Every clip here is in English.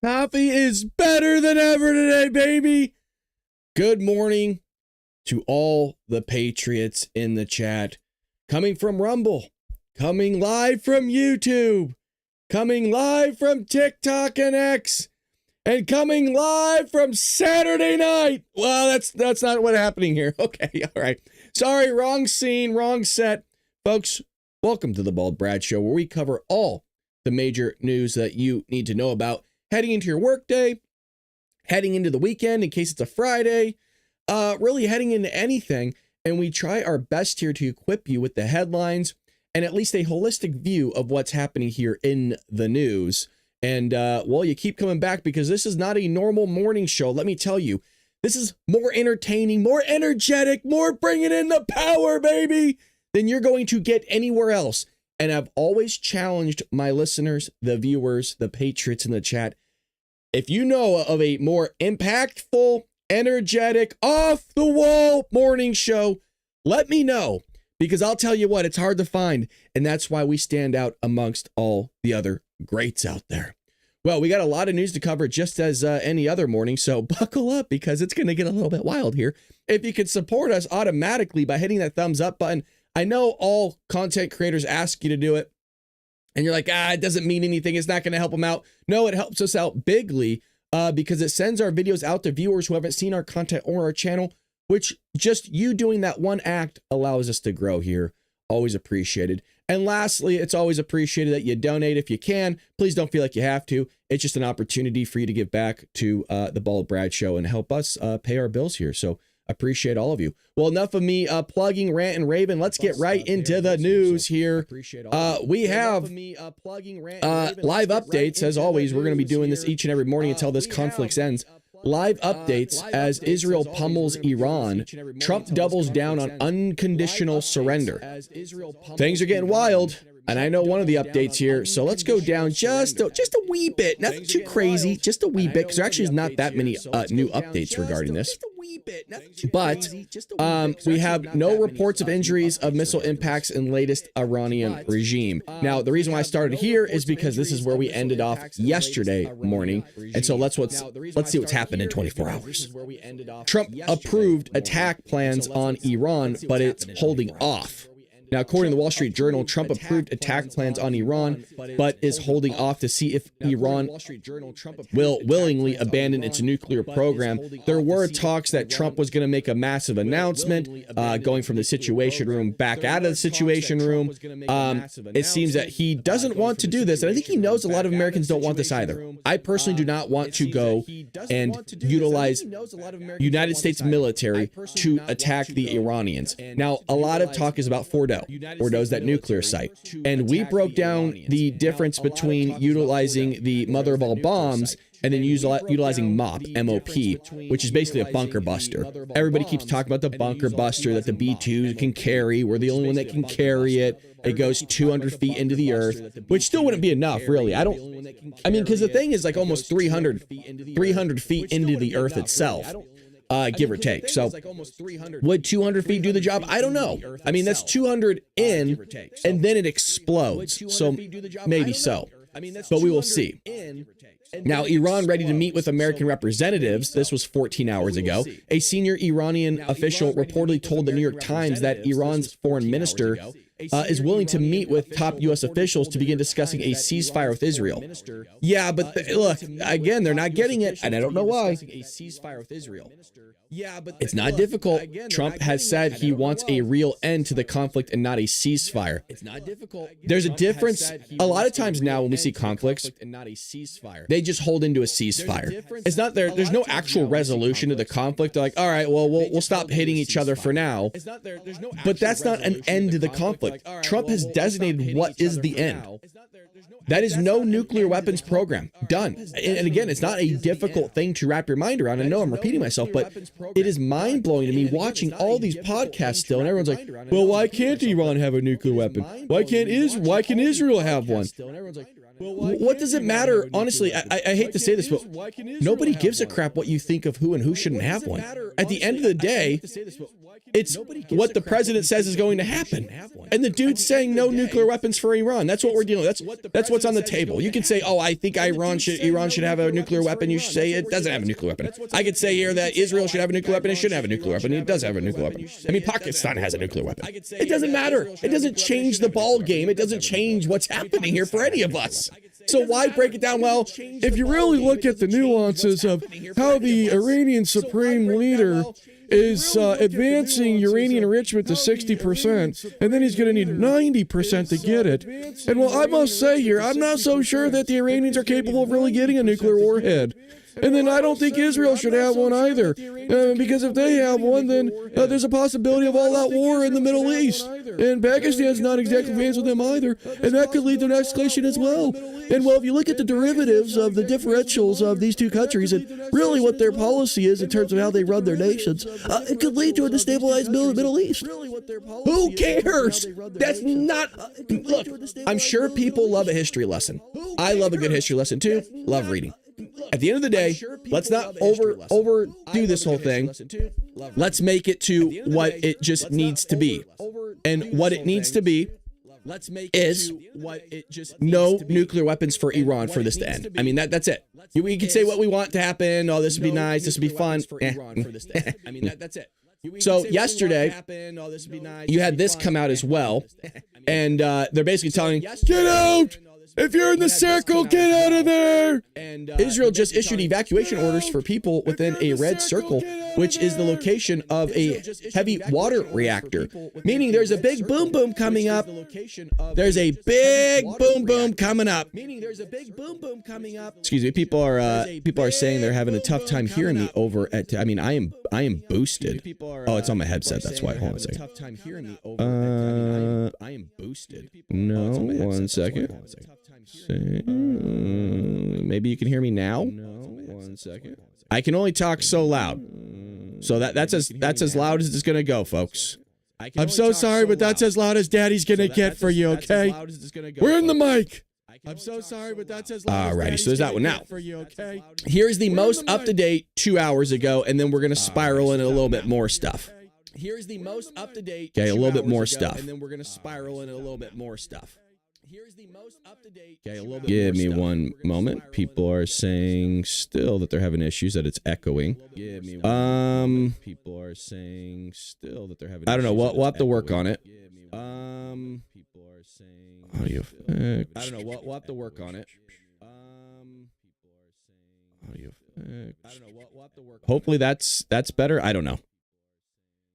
Coffee is better than ever today, baby. Good morning to all the patriots in the chat. Coming from Rumble, coming live from YouTube, coming live from TikTok and X, and coming live from Saturday night. Well, that's not what's happening here. Okay, all right. Sorry, wrong scene, wrong set. Folks, welcome to the Bald Brad Show, where we cover all the major news that you need to know about heading into your workday, heading into the weekend in case it's a Friday, really heading into anything. And we try our best here to equip you with the headlines and at least a holistic view of what's happening here in the news. And, well, you keep coming back because this is not a normal morning show. Let me tell you, this is more entertaining, more energetic, more bringing in the power, baby, than you're going to get anywhere else. And I've always challenged my listeners, the viewers, the patriots in the chat. If you know of a more impactful, energetic, off-the-wall morning show, let me know, because I'll tell you what, it's hard to find, and that's why we stand out amongst all the other greats out there. Well, we got a lot of news to cover just as any other morning, so buckle up because it's going to get a little bit wild here. If you could support us automatically by hitting that thumbs up button, I know all content creators ask you to do it, and you're like, it doesn't mean anything. It's not going to help them out. No, it helps us out bigly because it sends our videos out to viewers who haven't seen our content or our channel, which just you doing that one act allows us to grow here. Always appreciated. And lastly, it's always appreciated that you donate if you can. Please don't feel like you have to. It's just an opportunity for you to give back to the Bald Brad Show and help us pay our bills here. So appreciate all of you. Well, enough of me plugging, rant, and raving. Let's get right into the news here. We have live updates. As always, we're going to be doing this each and every morning until this conflict ends. Live updates as Israel pummels Iran. Trump doubles down on unconditional surrender. Things are getting wild. And I know one of the updates here, so let's go down just a wee bit. Nothing too crazy, just a wee bit, because there actually is not that many new updates regarding this. But we have no reports of injuries of missile impacts in latest Iranian regime. Now, the reason why I started here is because this is where we ended off yesterday morning. And so let's see what's happened in 24 hours. Trump approved attack plans on Iran, but it's holding off. Now, according to the Wall Street Journal, Trump approved attack plans on Iran, but is holding off to see if Iran will willingly abandon its nuclear program. There were talks that Trump was going to make a massive announcement, going from the Situation Room back out of the Situation Room. It seems that he doesn't want to do this, and I think he knows a lot of Americans don't want this either. I personally do not want to go and utilize United States military to attack the Iranians. Now, a lot of talk is about Fordo. Fordo's that nuclear site. And we broke down the difference between utilizing the mother of all bombs and then utilizing MOP, M-O-P, which is basically a bunker buster. Everybody keeps talking about the bunker buster that the B-2 can carry. We're the only one that can carry it. It goes 200 feet into the earth, which still wouldn't be enough, really. I mean, because the thing is like almost 300 feet into the earth itself. Give or take. So would 200 feet do the job? I don't know. I mean, that's 200 in, and then it explodes. So maybe so, but we will see. Now, Iran ready to meet with American representatives. This was 14 hours ago. A senior Iranian official reportedly told the New York Times that Iran's foreign minister is willing to meet with top U.S. officials to begin discussing a ceasefire with Israel. Yeah, but look, again, they're not getting it, and I don't know why. It's not difficult. Trump has said he wants a real end to the conflict and not a ceasefire. There's a difference. A lot of times now when we see conflicts, they just hold into a ceasefire. It's not there. There's no actual resolution to the conflict. They're like, all right, well, we'll stop hitting each other for now. But that's not an end to the conflict. Trump has designated what is the end. That is no nuclear weapons program. Done. And again, it's not a difficult thing to wrap your mind around. I know I'm repeating myself, but it is mind-blowing to me watching all these podcasts still, and everyone's like, well, why can't Iran have a nuclear weapon? Why can Israel have one? What does it matter? Honestly, I hate to say this, but nobody gives a crap what you think of who and who shouldn't have one. At the end of the day, it's what the president says is going to happen. And the dude's saying no nuclear weapons for Iran. That's what we're dealing with. That's what's on the table. You can say, oh, I think Iran should have a nuclear weapon. You should say it doesn't have a nuclear weapon. I could say here that Israel should have a nuclear weapon. It shouldn't have a nuclear weapon. It does have a nuclear weapon. I mean, Pakistan has a nuclear weapon. It doesn't matter. It doesn't change the ball game. It doesn't change what's happening here for any of us. So why break it down? Well, if you really look at the nuances of how the Iranian supreme leader is advancing uranium enrichment to 60%, and then he's going to need 90% to get it. And well, I must say here, I'm not so sure that the Iranians are capable of really getting a nuclear warhead. And then I don't think Israel should have one either, because if they have one, then there's a possibility of all-out war in the Middle East. And Pakistan's not exactly fans with them either, and that could lead to an escalation as well. And well, if you look at the derivatives of the differentials of these two countries and really what their policy is in terms of how they run their nations, it could lead to a destabilized Middle East. Who cares? That's not... Look, I'm sure people love a history lesson. I love a good history lesson too. Love reading. At the end of the day, let's not overdo this whole thing. Let's make it to what it just needs to be. And what it needs to be is no nuclear weapons for Iran for this to end. I mean, that's it. We can say what we want to happen. Oh, this would be nice. This would be fun. So yesterday, you had this come out as well. And they're basically telling, get out! If you're in the circle, get out of there! Israel just issued evacuation orders for people within a red circle, which is the location of a heavy water reactor. Meaning there's a big boom boom coming up. There's a big boom boom coming up. Excuse me, people are saying they're having a tough time hearing me over at, I mean, I am boosted. Oh, it's on my headset, that's why. Hold on a second. I am boosted. No, one second. Maybe you can hear me now. One second. I can only talk so loud. So that's as loud as it's gonna go, folks. I'm so sorry, but that's as loud as Daddy's gonna get for you, okay? We're in the mic. I'm so sorry, but that's as loud. Alrighty, so there's that one. Now, here's the most up-to-date 2 hours ago, and then we're gonna spiral into a little bit more stuff. Here's the most up-to-date. Okay, a little bit more stuff. And then we're gonna spiral into a little bit more stuff. Here's the most up-to-date. Okay, a little bit. Give me one moment. People are saying still that they're having issues, that it's echoing. People are saying still that they're having. I don't know. We'll have to work on it. People are saying audio fixed. I don't know. We'll have to work on it. Audio fixed. I don't know. We'll have to work. Hopefully that's better. I don't know.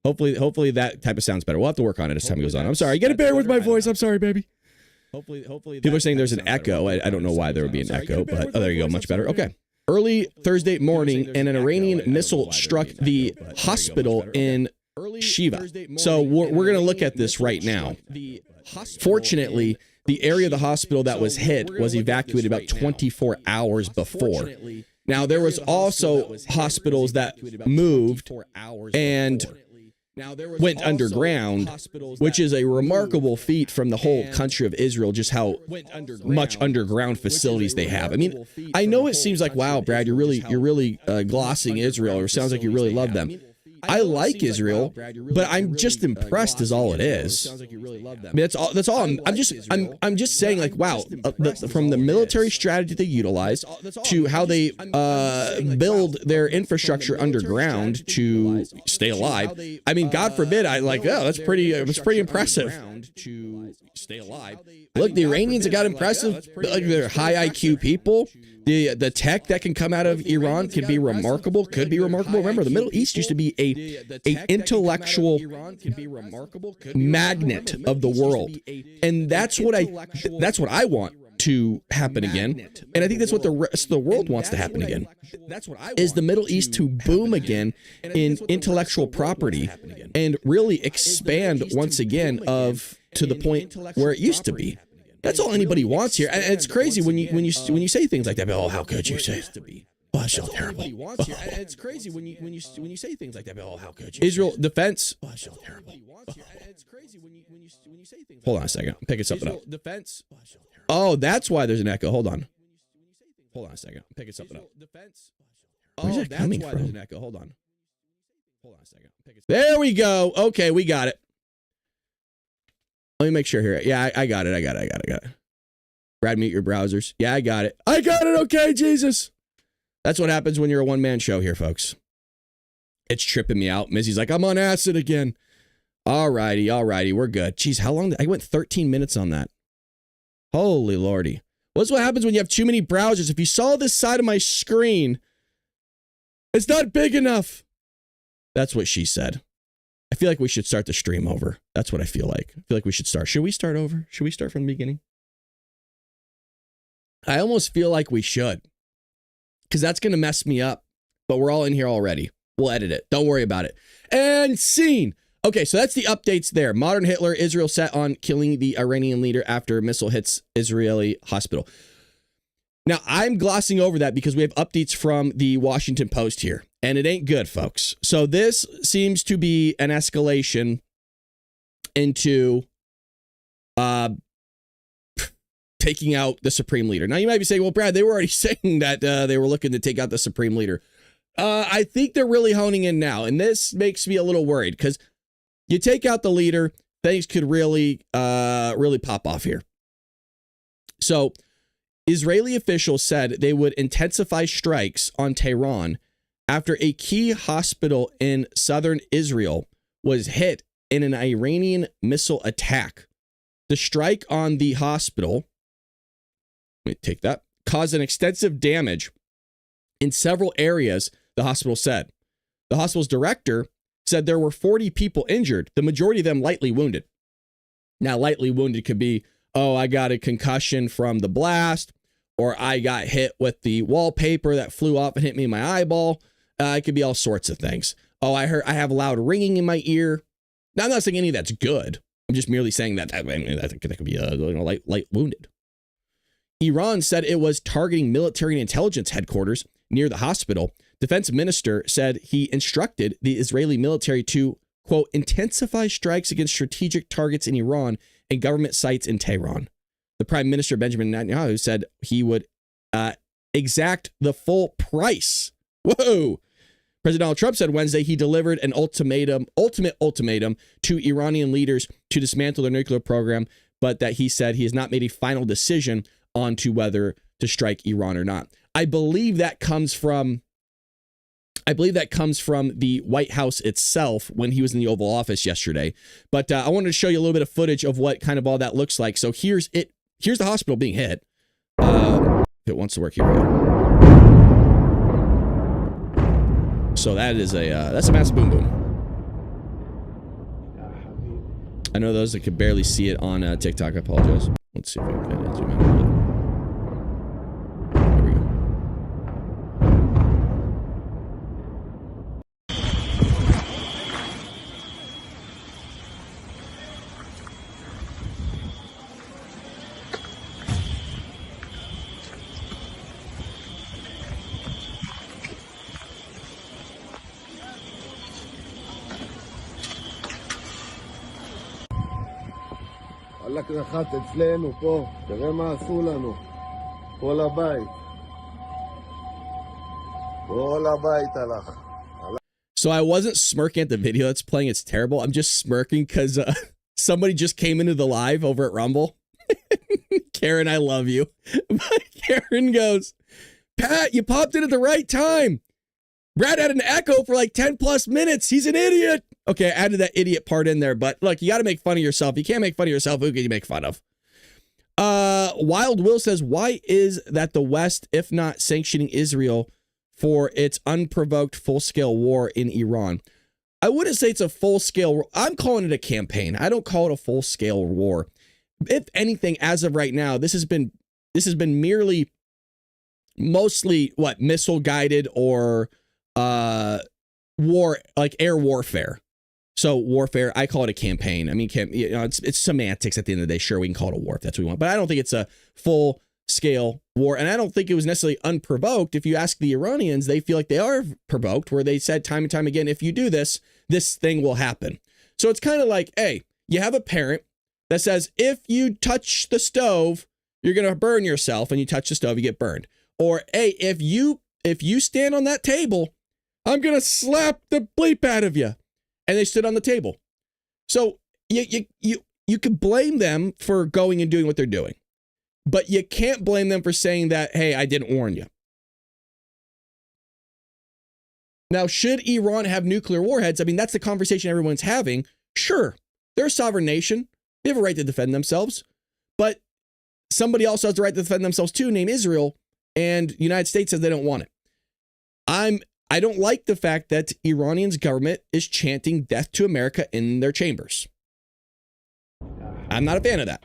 Hopefully that type of sounds better. We'll have to work on it as time goes on. I'm sorry. You gotta bear with my voice. I'm sorry, baby. Hopefully people are saying there's an echo. I don't know why there would be an echo, but oh, there you go. Much better. Okay. Early Thursday morning, and an Iranian missile struck the hospital in Shiva. So we're going to look at this right now. Fortunately, the area of the hospital that was hit was evacuated about 24 hours before. Now, there was also hospitals that moved and went underground, which is a remarkable feat from the whole country of Israel, just how much underground facilities they have. I mean, I know it seems like, wow, Brad, you're really glossing Israel, or it sounds like you really love them. I like Israel, but I'm just impressed is all it is. I mean, that's all. I'm just saying, like, wow, from the military strategy they utilize to how they build their infrastructure underground to stay alive. I mean, God forbid, that's pretty impressive. Look, the Iranians have got impressive, like, they're high IQ people. The tech that can come out of Iran could be remarkable. Remember, the Middle East used to be a intellectual magnet of the world, and that's what I want to happen again, and I think that's what the rest of the world wants to happen again. Is the Middle East to boom again in intellectual property and really expand once again to the point where it used to be. That's all anybody wants here, and it's crazy when you say things like that. Oh, how could you say it? Oh, that's so terrible. It's crazy when you say things like that. Oh, how could you? Israel defense. Oh, that's so terrible. Hold on a second. I'm picking something up. Defense. Oh, that's why there's an echo. Hold on. Hold on a second. I'm picking something up. Where's that coming from? There's an echo. Hold on. Hold on a second. There we go. Okay, we got it. Let me make sure here. Yeah, I got it. Brad, mute your browsers. Yeah, I got it. I got it. Okay, Jesus. That's what happens when you're a one-man show here, folks. It's tripping me out. Missy's like, I'm on acid again. All righty. We're good. Jeez, how long? I went 13 minutes on that. Holy lordy. What's what happens when you have too many browsers? If you saw this side of my screen, it's not big enough. That's what she said. I feel like we should start the stream over. That's what I feel like. I feel like we should start. Should we start over? Should we start from the beginning? I almost feel like we should. Because that's going to mess me up. But we're all in here already. We'll edit it. Don't worry about it. And scene. Okay, so that's the updates there. Modern Hitler, Israel set on killing the Iranian leader after missile hits Israeli hospital. Now, I'm glossing over that because we have updates from the Washington Post here. And it ain't good, folks. So this seems to be an escalation into taking out the Supreme Leader. Now, you might be saying, well, Brad, they were already saying that they were looking to take out the Supreme Leader. I think they're really honing in now. And this makes me a little worried because you take out the leader, things could really pop off here. So Israeli officials said they would intensify strikes on Tehran after a key hospital in southern Israel was hit in an Iranian missile attack. The strike on the hospital, let me take that, caused an extensive damage in several areas, the hospital said. The hospital's director said there were 40 people injured, the majority of them lightly wounded. Now, lightly wounded could be, oh, I got a concussion from the blast, or I got hit with the wallpaper that flew off and hit me in my eyeball. It could be all sorts of things. Oh, I have loud ringing in my ear. Now, I'm not saying any of that's good. I'm just merely saying that that could be light wounded. Iran said it was targeting military and intelligence headquarters near the hospital. Defense Minister said he instructed the Israeli military to, quote, intensify strikes against strategic targets in Iran and government sites in Tehran. The Prime Minister, Benjamin Netanyahu, said he would exact the full price. Whoa. President Donald Trump said Wednesday he delivered an ultimate ultimatum to Iranian leaders to dismantle their nuclear program, but that he said he has not made a final decision on to whether to strike Iran or not. I believe that comes from the White House itself when he was in the Oval Office yesterday. But I wanted to show you a little bit of footage of what kind of all that looks like. So here's it. Here's the hospital being hit. If it wants to work, here we go. So that's a massive boom boom. I know those that could barely see it on TikTok. I apologize. Let's see if we can zoom in a little bit. There we go. הלך נחת אצלנו פה, תראה מה עשו לנו, כל הבית הלך. So I wasn't smirking at the video that's playing. It's terrible. I'm just smirking because somebody just came into the live over at Rumble. Karen, I love you. Karen goes, Pat, you popped in at the right time. Brad had an echo for like 10 plus minutes. He's an idiot. Okay, I added that idiot part in there, but look, you got to make fun of yourself. You can't make fun of yourself. Who can you make fun of? Wild Will says, why is that the West, if not sanctioning Israel for its unprovoked full-scale war in Iran? I wouldn't say it's a full-scale. I'm calling it a campaign. I don't call it a full-scale war. If anything, as of right now, this has been merely mostly missile guided or war, like air warfare. So warfare, I call it a campaign. I mean, it's semantics at the end of the day. Sure, we can call it a war if that's what we want, but I don't think it's a full scale war. And I don't think it was necessarily unprovoked. If you ask the Iranians, they feel like they are provoked, where they said time and time again, if you do this, this thing will happen. So it's kind of like, hey, you have a parent that says, if you touch the stove, you're going to burn yourself, and you touch the stove, you get burned. Or, hey, if you stand on that table, I'm going to slap the bleep out of you. And they stood on the table. So you can blame them for going and doing what they're doing. But you can't blame them for saying that, hey, I didn't warn you. Now, should Iran have nuclear warheads? I mean, that's the conversation everyone's having. Sure, they're a sovereign nation. They have a right to defend themselves. But somebody also has the right to defend themselves too, named Israel, and the United States says they don't want it. I don't like the fact that Iranian's government is chanting death to America in their chambers. I'm not a fan of that.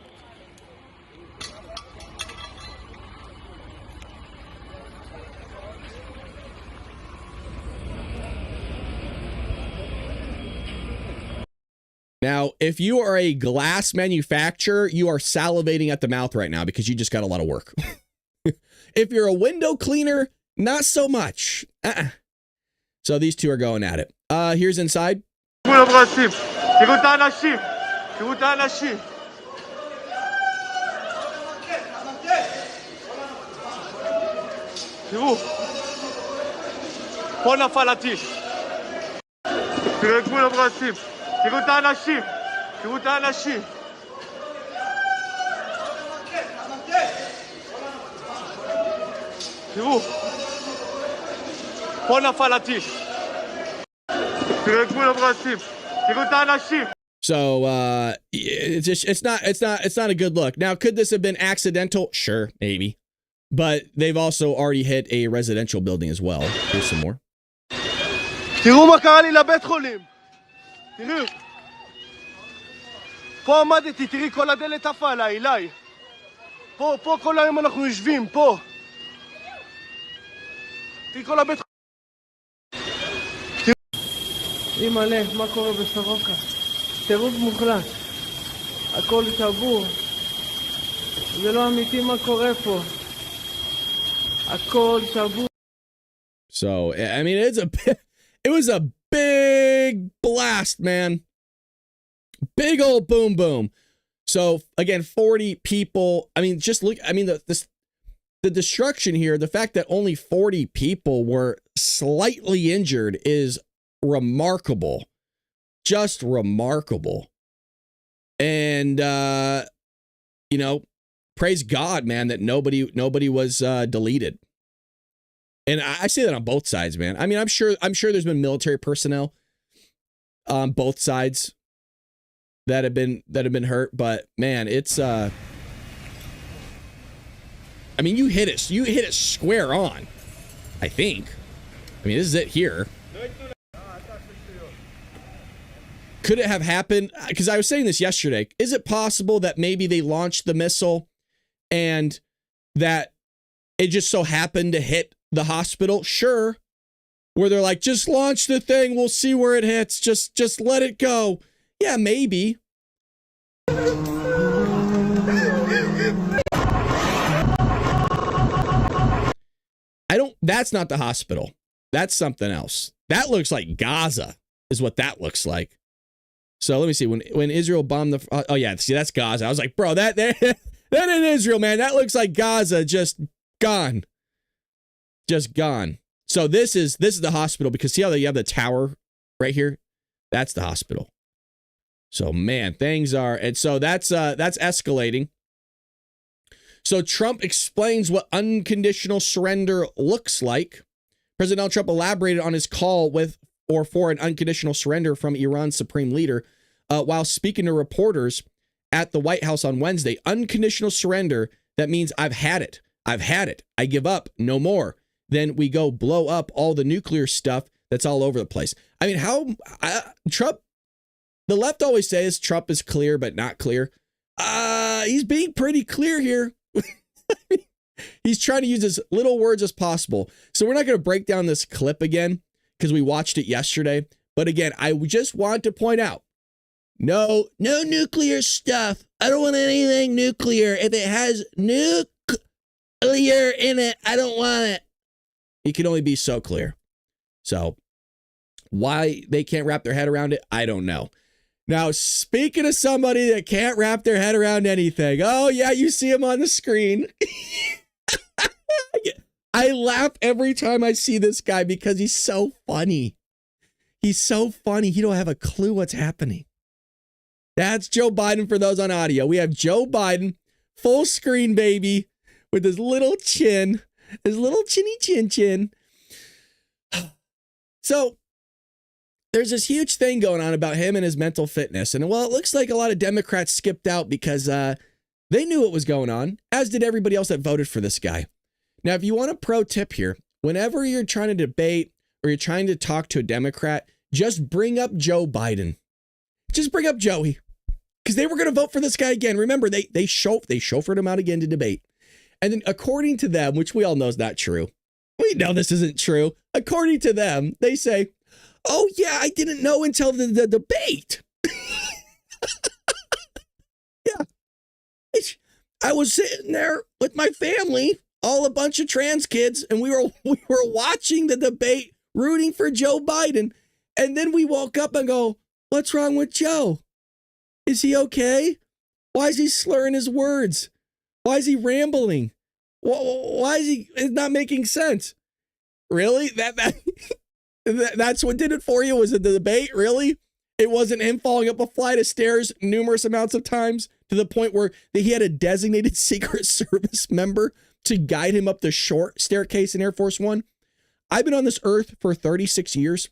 Now, if you are a glass manufacturer, you are salivating at the mouth right now because you just got a lot of work. If you're a window cleaner, not so much. So these two are going at it. Here's inside. תראו את האנשים, תראו את האנשים. תראו, פה נפל הטיל. תראו את גבול הברזים, תראו את האנשים. So it's not a good look. Now, could this have been accidental? Sure, maybe. But they've also already hit a residential building as well. Here's some more. תראו מה קרה לי לבית חולים. תראו, פה עמדתי, תראי כל הדלת עפה עליי, אליי. פה כל היום אנחנו יושבים, פה. תראי כל הבית חולים. אימא'לה, מה קורה בסורוקה? טירוף מוחלט. הכל שבור. זה לא אמיתי מה קורה פה. הכל שבור. So, I mean, it was a big blast, man. Big old boom, boom. So again, 40 people. I mean, just look. I mean, the destruction here, the fact that only 40 people were slightly injured is remarkable. Just remarkable. And, you know, praise God, man, that nobody was deleted. And I say that on both sides, man. I mean, I'm sure there's been military personnel on both sides that have been hurt, but man, it's I mean, you hit it square on, I think. I mean, this is it here. Could it have happened? Because I was saying this yesterday. Is it possible that maybe they launched the missile and that it just so happened to hit the hospital? Sure. Where they're like, just launch the thing, we'll see where it hits, just let it go. Yeah, maybe. That's not the hospital. That's something else. That looks like Gaza is what that looks like. So let me see, when Israel bombed the, oh yeah, see, that's Gaza. I was like, bro, that in Israel, man, that looks like Gaza, just gone. Just gone. So this is the hospital, because see how you have the tower right here? That's the hospital. So man, things are, and so that's escalating. So Trump explains what unconditional surrender looks like. President Donald Trump elaborated on his call for an unconditional surrender from Iran's supreme leader while speaking to reporters at the White House on Wednesday. Unconditional surrender, that means I've had it. I give up, no more. Then we go blow up all the nuclear stuff that's all over the place. I mean, Trump, the left always says Trump is clear, but not clear. He's being pretty clear here. He's trying to use as little words as possible. So we're not going to break down this clip again because we watched it yesterday. But again, I just want to point out, no nuclear stuff. I don't want anything nuclear. If it has nuclear in it, I don't want it. He can only be so clear. So why they can't wrap their head around it, I don't know. Now, speaking of somebody that can't wrap their head around anything. Oh, yeah, you see him on the screen. I laugh every time I see this guy because he's so funny. He's so funny. He don't have a clue what's happening. That's Joe Biden for those on audio. We have Joe Biden, full screen baby, with his little chin, his little chinny chin chin. So there's this huge thing going on about him and his mental fitness. And well, it looks like a lot of Democrats skipped out because they knew what was going on, as did everybody else that voted for this guy. Now, if you want a pro tip here, whenever you're trying to debate or you're trying to talk to a Democrat, just bring up Joe Biden. Just bring up Joey. Because they were going to vote for this guy again. Remember, they chauffeured him out again to debate. And then according to them, which we all know is not true. We know this isn't true. According to them, they say, oh, yeah, I didn't know until the debate. Yeah. I was sitting there with my family, all a bunch of trans kids, and we were watching the debate, rooting for Joe Biden. And then we woke up and go, what's wrong with Joe? Is he okay? Why is he slurring his words? Why is he rambling? Why is he not making sense? Really? That's what did it for you? Was it the debate? Really? It wasn't him falling up a flight of stairs numerous amounts of times to the point where he had a designated Secret Service member to guide him up the short staircase in Air Force One. I've been on this earth for 36 years.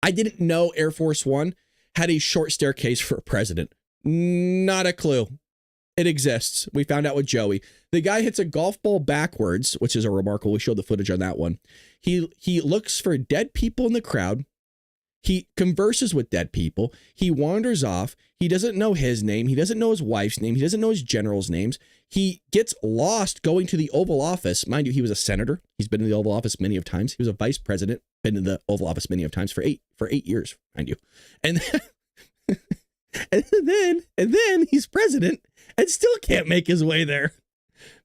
I didn't know Air Force One had a short staircase for a president. Not a clue. It exists. We found out with Joey. The guy hits a golf ball backwards, which is a remarkable. We showed the footage on that one. He looks for dead people in the crowd. He converses with dead people. He wanders off. He doesn't know his name. He doesn't know his wife's name. He doesn't know his general's names. He gets lost going to the Oval Office. Mind you, he was a senator. He's been in the Oval Office many of times. He was a vice president, been in the Oval Office many of times for eight years, mind you. And and then he's president and still can't make his way there.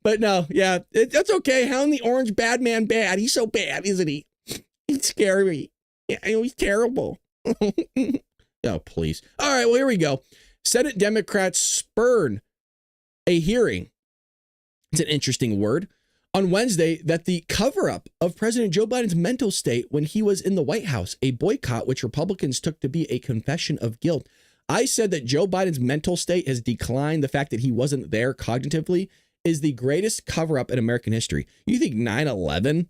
But no, yeah, that's okay. Hound the Orange bad man bad. He's so bad, isn't he? He's scary. Yeah, he's terrible. Oh, please. All right, well, here we go. Senate Democrats spurn a hearing. It's an interesting word. On Wednesday, that the cover-up of President Joe Biden's mental state when he was in the White House, a boycott which Republicans took to be a confession of guilt. I said that Joe Biden's mental state has declined. The fact that he wasn't there cognitively is the greatest cover-up in American history. You think 9/11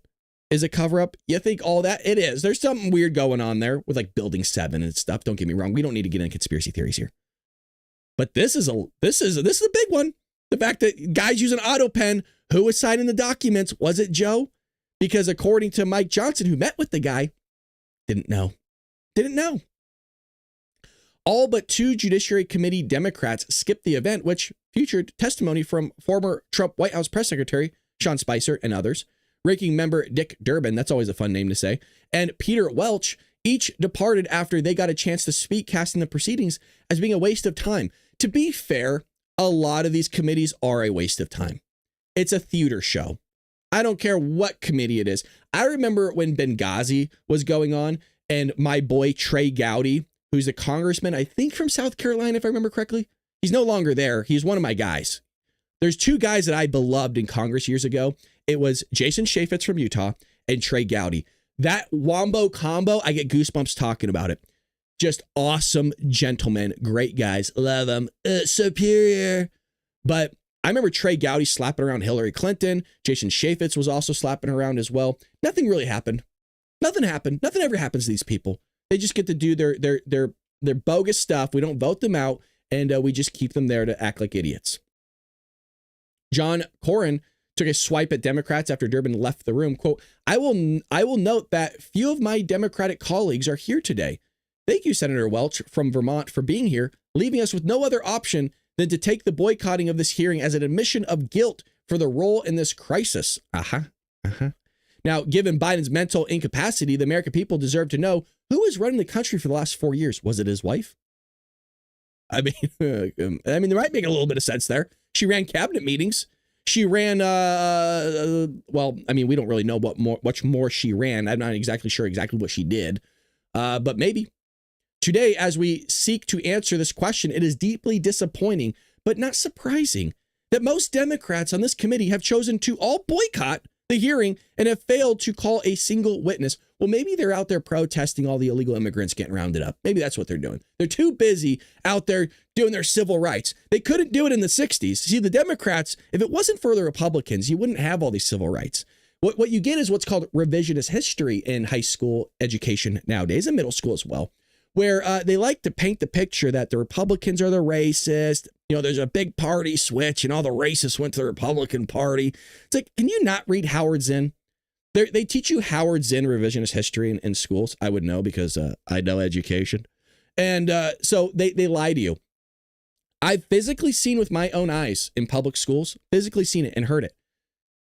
is a cover-up? You think all that? It is. There's something weird going on there with like Building 7 and stuff. Don't get me wrong. We don't need to get into conspiracy theories here. But this is a big one. The fact that guys use an auto pen, who was signing the documents? Was it Joe? Because according to Mike Johnson, who met with the guy, didn't know. All but 2 Judiciary Committee Democrats skipped the event, which featured testimony from former Trump White House press secretary Sean Spicer and others, ranking member Dick Durbin, that's always a fun name to say, and Peter Welch, each departed after they got a chance to speak, casting the proceedings as being a waste of time. To be fair, a lot of these committees are a waste of time. It's a theater show. I don't care what committee it is. I remember when Benghazi was going on and my boy Trey Gowdy, who's a congressman, I think from South Carolina, if I remember correctly. He's no longer there. He's one of my guys. There's 2 guys that I beloved in Congress years ago. It was Jason Chaffetz from Utah and Trey Gowdy. That wombo combo, I get goosebumps talking about it. Just awesome gentlemen, great guys, love them, superior. But I remember Trey Gowdy slapping around Hillary Clinton. Jason Chaffetz was also slapping around as well. Nothing really happened. Nothing happened. Nothing ever happens to these people. They just get to do their bogus stuff. We don't vote them out, and we just keep them there to act like idiots. John Cornyn took a swipe at Democrats after Durbin left the room. Quote, I will note that few of my Democratic colleagues are here today. Thank you, Senator Welch from Vermont, for being here, leaving us with no other option than to take the boycotting of this hearing as an admission of guilt for the role in this crisis. Now, given Biden's mental incapacity, the American people deserve to know who was running the country for the last 4 years. Was it his wife? I mean, there might make a little bit of sense there. She ran cabinet meetings. She ran, well, I mean, we don't really know much more she ran. I'm not exactly sure exactly what she did, but maybe. Today, as we seek to answer this question, it is deeply disappointing, but not surprising, that most Democrats on this committee have chosen to all boycott the hearing and have failed to call a single witness. Well, maybe they're out there protesting all the illegal immigrants getting rounded up. Maybe that's what they're doing. They're too busy out there doing their civil rights. They couldn't do it in the 60s. See, the Democrats, if it wasn't for the Republicans, you wouldn't have all these civil rights. What you get is what's called revisionist history in high school education nowadays, and middle school as well, where they like to paint the picture that the Republicans are the racist. You know, there's a big party switch and all the racists went to the Republican Party. It's like, can you not read Howard Zinn? They teach you Howard Zinn revisionist history in schools. I would know because I know education. And so they lie to you. I've physically seen with my own eyes in public schools, physically seen it and heard it,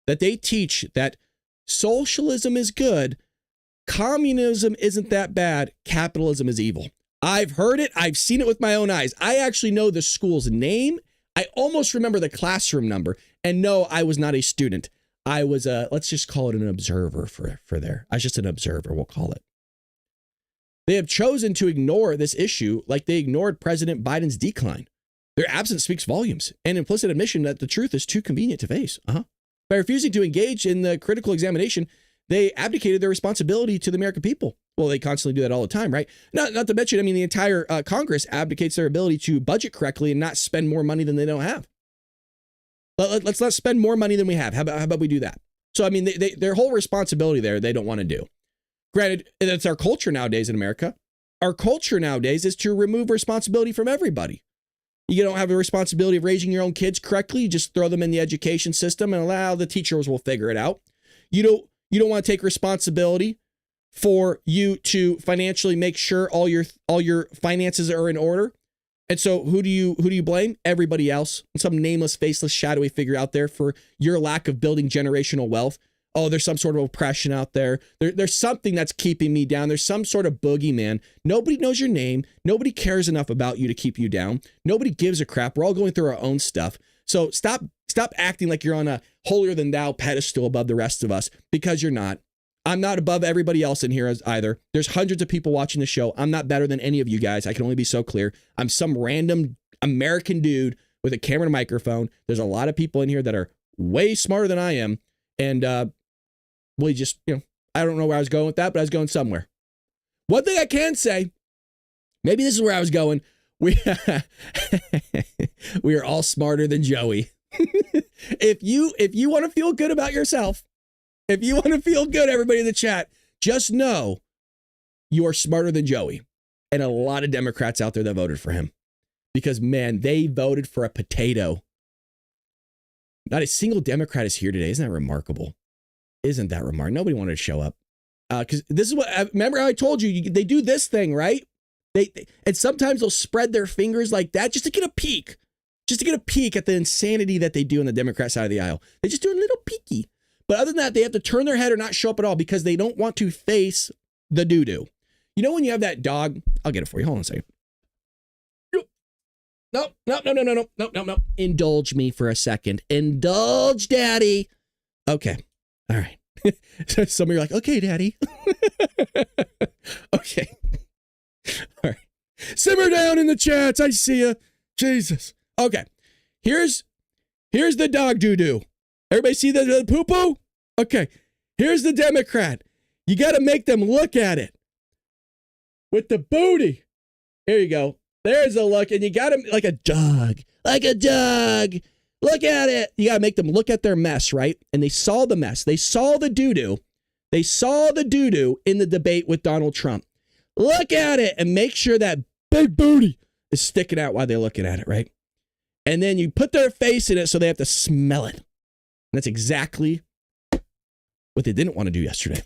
that they teach that socialism is good, communism isn't that bad, capitalism is evil. I've heard it. I've seen it with my own eyes. I actually know the school's name. I almost remember the classroom number. And no, I was not a student. I was let's just call it an observer for there. I was just an observer, we'll call it. They have chosen to ignore this issue like they ignored President Biden's decline. Their absence speaks volumes, an implicit admission that the truth is too convenient to face. By refusing to engage in the critical examination, they abdicated their responsibility to the American people. Well, they constantly do that all the time, right? Not to mention, I mean, the entire Congress abdicates their ability to budget correctly and not spend more money than they don't have. Let's not spend more money than we have. How about we do that? So, I mean, their whole responsibility there, they don't want to do. Granted, that's our culture nowadays in America. Our culture nowadays is to remove responsibility from everybody. You don't have the responsibility of raising your own kids correctly. You just throw them in the education system and allow the teachers will figure it out. You don't want to take responsibility for you to financially make sure all your finances are in order. And so who do you blame? Everybody else. Some nameless, faceless, shadowy figure out there for your lack of building generational wealth. Oh, there's some sort of oppression out there. There's something that's keeping me down. There's some sort of boogeyman. Nobody knows your name. Nobody cares enough about you to keep you down. Nobody gives a crap. We're all going through our own stuff. So stop acting like you're on a holier than thou pedestal above the rest of us, because you're not. I'm not above everybody else in here either. There's hundreds of people watching the show. I'm not better than any of you guys. I can only be so clear. I'm some random American dude with a camera and a microphone. There's a lot of people in here that are way smarter than I am. And we just, I don't know where I was going with that, but I was going somewhere. One thing I can say, maybe this is where I was going. We are all smarter than Joey. If you want to feel good about yourself, if you want to feel good, everybody in the chat, just know you are smarter than Joey. And a lot of Democrats out there that voted for him. Because, man, they voted for a potato. Not a single Democrat is here today. Isn't that remarkable? Isn't that remarkable? Nobody wanted to show up. Because this is what, remember how I told you, they do this thing, right? And sometimes they'll spread their fingers like that just to get a peek. Just to get a peek at the insanity that they do on the Democrat side of the aisle. They just do a little peeky. But other than that, they have to turn their head or not show up at all because they don't want to face the doo-doo. You know when you have that dog? I'll get it for you. Hold on a second. No. Indulge me for a second. Indulge, Daddy. Okay. All right. Some of you are like, okay, Daddy. Okay. All right. Simmer down in the chats. I see ya. Jesus. Okay. Here's the dog doo-doo. Everybody see the poo-poo? Okay. Here's the Democrat. You got to make them look at it. With the booty. Here you go. There's a look. And you got to, like a dog. Like a dog. Look at it. You got to make them look at their mess, right? And they saw the mess. They saw the doo-doo. They saw the doo-doo in the debate with Donald Trump. Look at it and make sure that big booty is sticking out while they're looking at it, right? And then you put their face in it so they have to smell it. And that's exactly what they didn't want to do yesterday.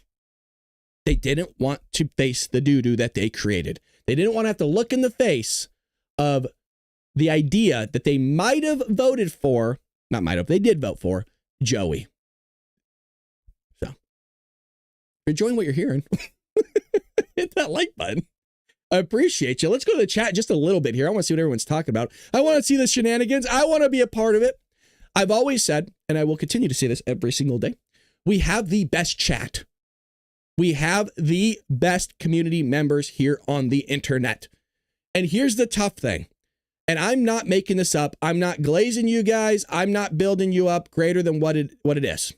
They didn't want to face the doo-doo that they created. They didn't want to have to look in the face of the idea that they might have voted for, not might have, they did vote for Joey. So, if you're enjoying what you're hearing, hit that like button. I appreciate you. Let's go to the chat just a little bit here. I want to see what everyone's talking about. I want to see the shenanigans. I want to be a part of it. I've always said, and I will continue to say this every single day, we have the best chat. We have the best community members here on the internet. And here's the tough thing. And I'm not making this up. I'm not glazing you guys. I'm not building you up greater than what it is.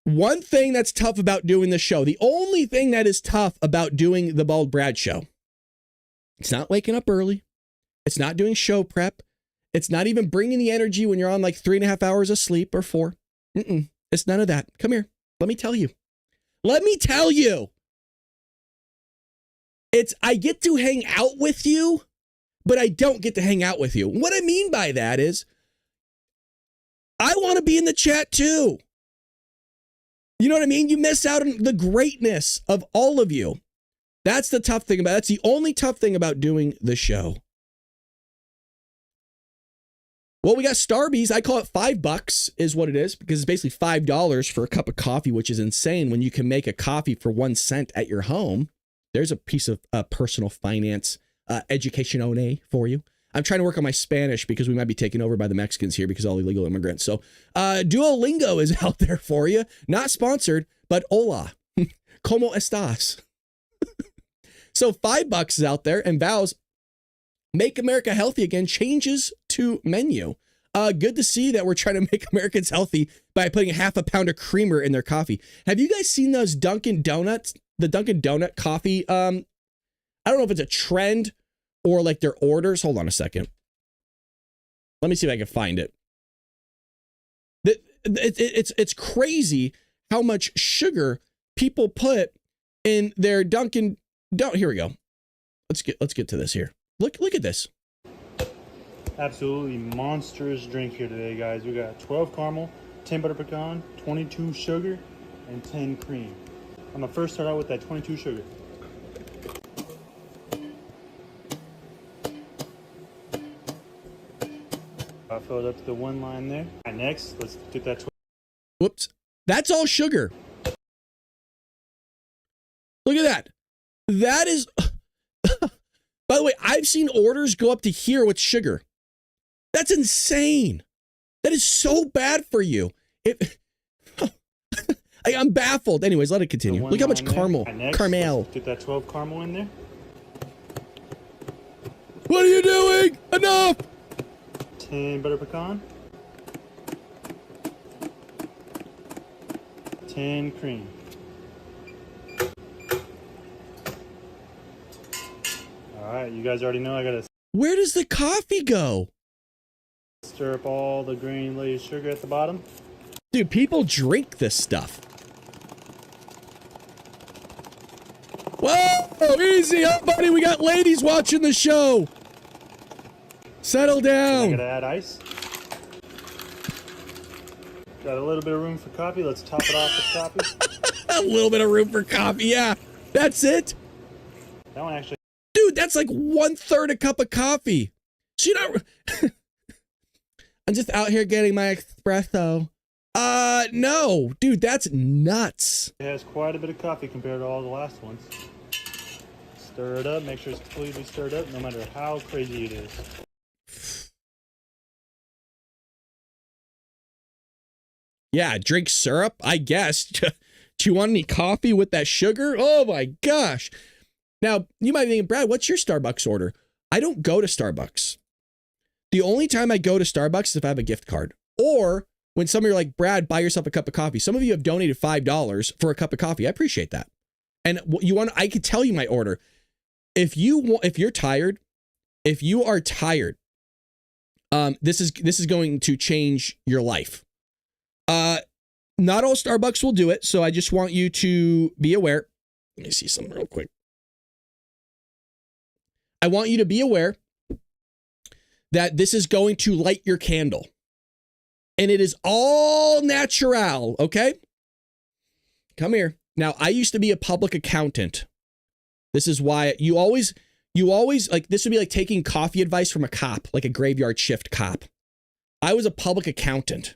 One thing that's tough about doing the show, the only thing that is tough about doing the Bald Brad show, it's not waking up early. It's not doing show prep. It's not even bringing the energy when you're on like 3.5 hours of sleep or 4. It's none of that. Come here. Let me tell you. Let me tell you. I get to hang out with you, but I don't get to hang out with you. What I mean by that is I want to be in the chat too. You know what I mean? You miss out on the greatness of all of you. That's the tough thing that's the only tough thing about doing the show. Well, we got Starbucks. I call it $5 is what it is because it's basically $5 for a cup of coffee, which is insane when you can make a coffee for 1 cent at your home. There's a piece of personal finance education for you. I'm trying to work on my Spanish because we might be taken over by the Mexicans here because all illegal immigrants. So Duolingo is out there for you. Not sponsored, but hola. ¿Cómo estás? So $5 is out there, and Vows, Make America Healthy Again changes to menu. Good to see that we're trying to make Americans healthy by putting 1/2 pound of creamer in their coffee. Have you guys seen those Dunkin' Donuts? The Dunkin' Donut coffee? I don't know if it's a trend or like their orders. Hold on a second. Let me see if I can find it. It's crazy how much sugar people put in their Dunkin' Donut. Here we go. Let's get to this here. Look at this. Absolutely monstrous drink here today, guys. We got 12 caramel, 10 butter pecan, 22 sugar, and 10 cream. I'm gonna first start out with that 22 sugar. I filled up to the 1 line there. All right, next, let's get that. Whoops. That's all sugar. Look at that. That is... By the way, I've seen orders go up to here with sugar. That's insane. That is so bad for you. I'm baffled. Anyways, let it continue. Look how much caramel. Caramel. Get that 12 caramel in there. What are you doing? Enough. 10 butter pecan. 10 cream. All right, you guys already know I gotta... Where does the coffee go? Stir up all the granulated sugar at the bottom. Dude, people drink this stuff. Whoa, easy up, buddy. We got ladies watching the show. Settle down. I gotta add ice. Got a little bit of room for coffee. Let's top it off with coffee. A little bit of room for coffee, yeah. That's it. That one actually... Dude, that's like 1/3 a cup of coffee. So you know, I'm just out here getting my espresso. No, dude, that's nuts. It has quite a bit of coffee compared to all the last ones. Stir it up. Make sure it's completely stirred up, no matter how crazy it is. Yeah, drink syrup, I guess. Do you want any coffee with that sugar? Oh my gosh. Now, you might be thinking, Brad, what's your Starbucks order? I don't go to Starbucks. The only time I go to Starbucks is if I have a gift card. Or when some of you are like, Brad, buy yourself a cup of coffee. Some of you have donated $5 for a cup of coffee. I appreciate that. And I could tell you my order. If you're tired, if you are tired, this is going to change your life. Not all Starbucks will do it, so I just want you to be aware. Let me see something real quick. I want you to be aware that this is going to light your candle. And it is all natural, okay? Come here. Now, I used to be a public accountant. This is why you always like, this would be like taking coffee advice from a cop, like a graveyard shift cop. I was a public accountant.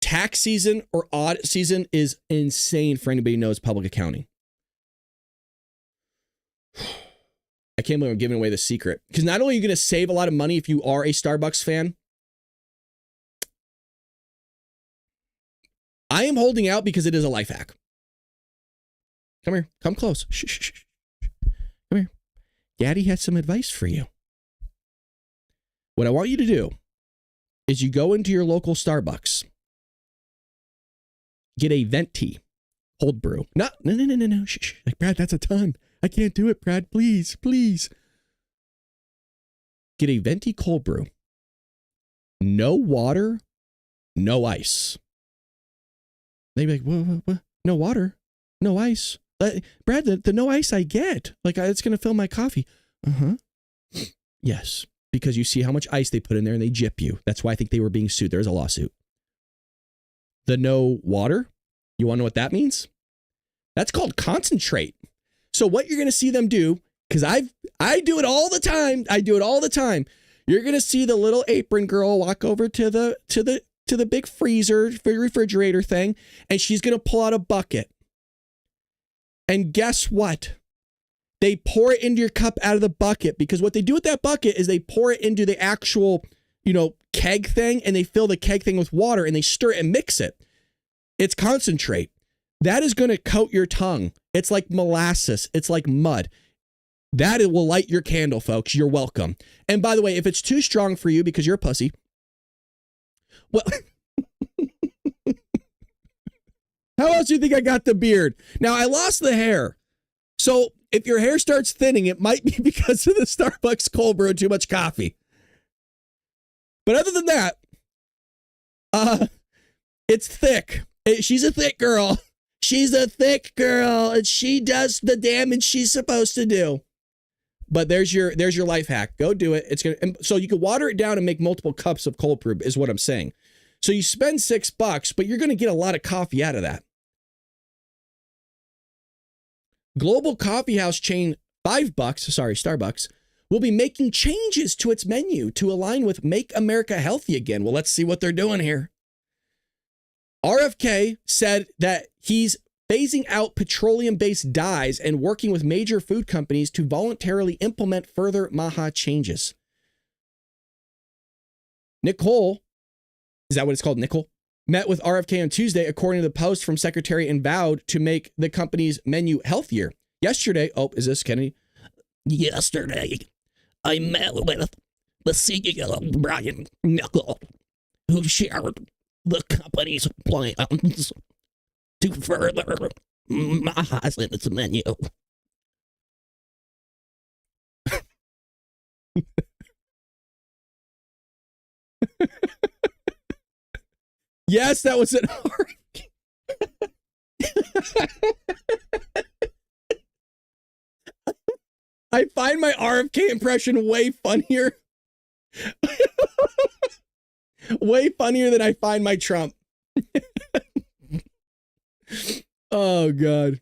Tax season or audit season is insane for anybody who knows public accounting. I can't believe I'm giving away the secret. Because not only are you going to save a lot of money if you are a Starbucks fan, I am holding out because it is a life hack. Come here. Come close. Shh, shh, shh. Daddy has some advice for you. What I want you to do is you go into your local Starbucks, get a venti cold brew. No. Shh. Like, Brad, that's a ton. I can't do it, Brad. Please. Get a venti cold brew. No water, no ice. They'd be like, what? No water, no ice. Brad, the no ice I get. Like, it's going to fill my coffee. Yes, because you see how much ice they put in there and they gyp you. That's why I think they were being sued. There's a lawsuit. The no water, you want to know what that means? That's called concentrate. So what you're going to see them do, because I do it all the time. You're going to see the little apron girl walk over to the big freezer, refrigerator thing, and she's going to pull out a bucket. And guess what? They pour it into your cup out of the bucket, because what they do with that bucket is they pour it into the actual, keg thing, and they fill the keg thing with water and they stir it and mix it. It's concentrate. That is going to coat your tongue. It's like molasses. It's like mud. That it will light your candle, folks. You're welcome. And by the way, if it's too strong for you because you're a pussy, well, how else do you think I got the beard? Now, I lost the hair. So if your hair starts thinning, it might be because of the Starbucks cold brew and too much coffee. But other than that, it's thick. She's a thick girl. And she does the damage she's supposed to do. But there's your life hack. Go do it. So you can water it down and make multiple cups of cold brew is what I'm saying. So you spend $6, but you're going to get a lot of coffee out of that. Global coffee house chain Starbucks, will be making changes to its menu to align with Make America Healthy Again. Well, let's see what they're doing here. RFK said that he's phasing out petroleum-based dyes and working with major food companies to voluntarily implement further MAHA changes. Nicole, is that what it's called, Nicole? Met with RFK on Tuesday, according to the post from Secretary, and vowed to make the company's menu healthier. Yesterday, is this Kennedy? Yesterday, I met with the CEO, Brian Nickel, who shared the company's plans to further MAHAs in its menu. Yes, that was an I find my RFK impression way funnier. Way funnier than I find my Trump. Oh, God.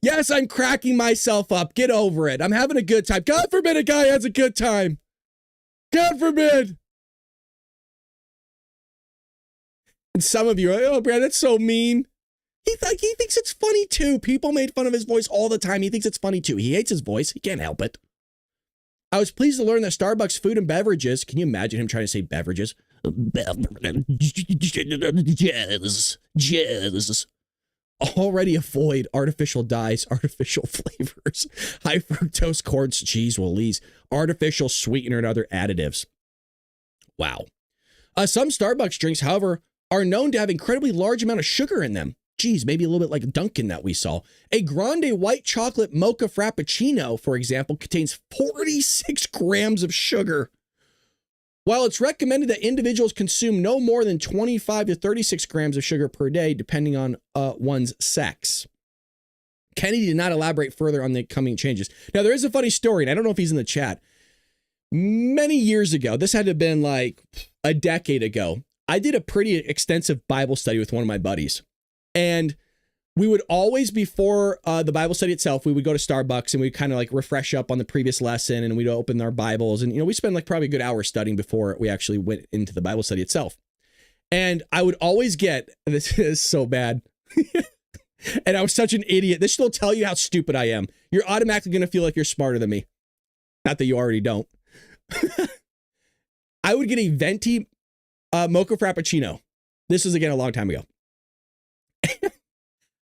Yes, I'm cracking myself up. Get over it. I'm having a good time. God forbid a guy has a good time. God forbid. And some of you are like, oh, Brad, that's so mean. He thinks it's funny, too. People made fun of his voice all the time. He thinks it's funny, too. He hates his voice. He can't help it. I was pleased to learn that Starbucks food and beverages, can you imagine him trying to say beverages? Jizz. Already avoid artificial dyes, artificial flavors, high fructose corn cheese, artificial sweetener, and other additives. Wow. Some Starbucks drinks, however, are known to have incredibly large amount of sugar in them. Geez, maybe a little bit like Dunkin' that we saw. A grande white chocolate mocha frappuccino, for example, contains 46 grams of sugar. While it's recommended that individuals consume no more than 25 to 36 grams of sugar per day, depending on one's sex. Kennedy did not elaborate further on the coming changes. Now, there is a funny story, and I don't know if he's in the chat. Many years ago, this had to have been like a decade ago, I did a pretty extensive Bible study with one of my buddies. And we would always, before the Bible study itself, we would go to Starbucks and we'd kind of like refresh up on the previous lesson, and we'd open our Bibles. And, we spend like probably a good hour studying before we actually went into the Bible study itself. And I would always get, this is so bad. And I was such an idiot. This will tell you how stupid I am. You're automatically going to feel like you're smarter than me. Not that you already don't. I would get a venti mocha frappuccino. This was again a long time ago.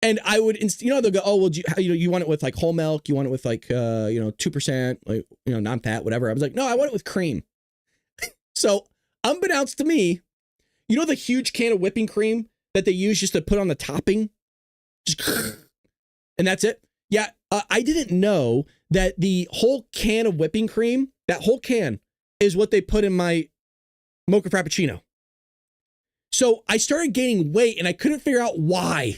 And I would, they'll go, oh, well, you want it with like whole milk? You want it with like, 2%, like, non-fat, whatever. I was like, no, I want it with cream. So unbeknownst to me, the huge can of whipping cream that they use just to put on the topping? And that's it. Yeah. I didn't know that the whole can of whipping cream, that whole can is what they put in my mocha frappuccino. So I started gaining weight and I couldn't figure out why.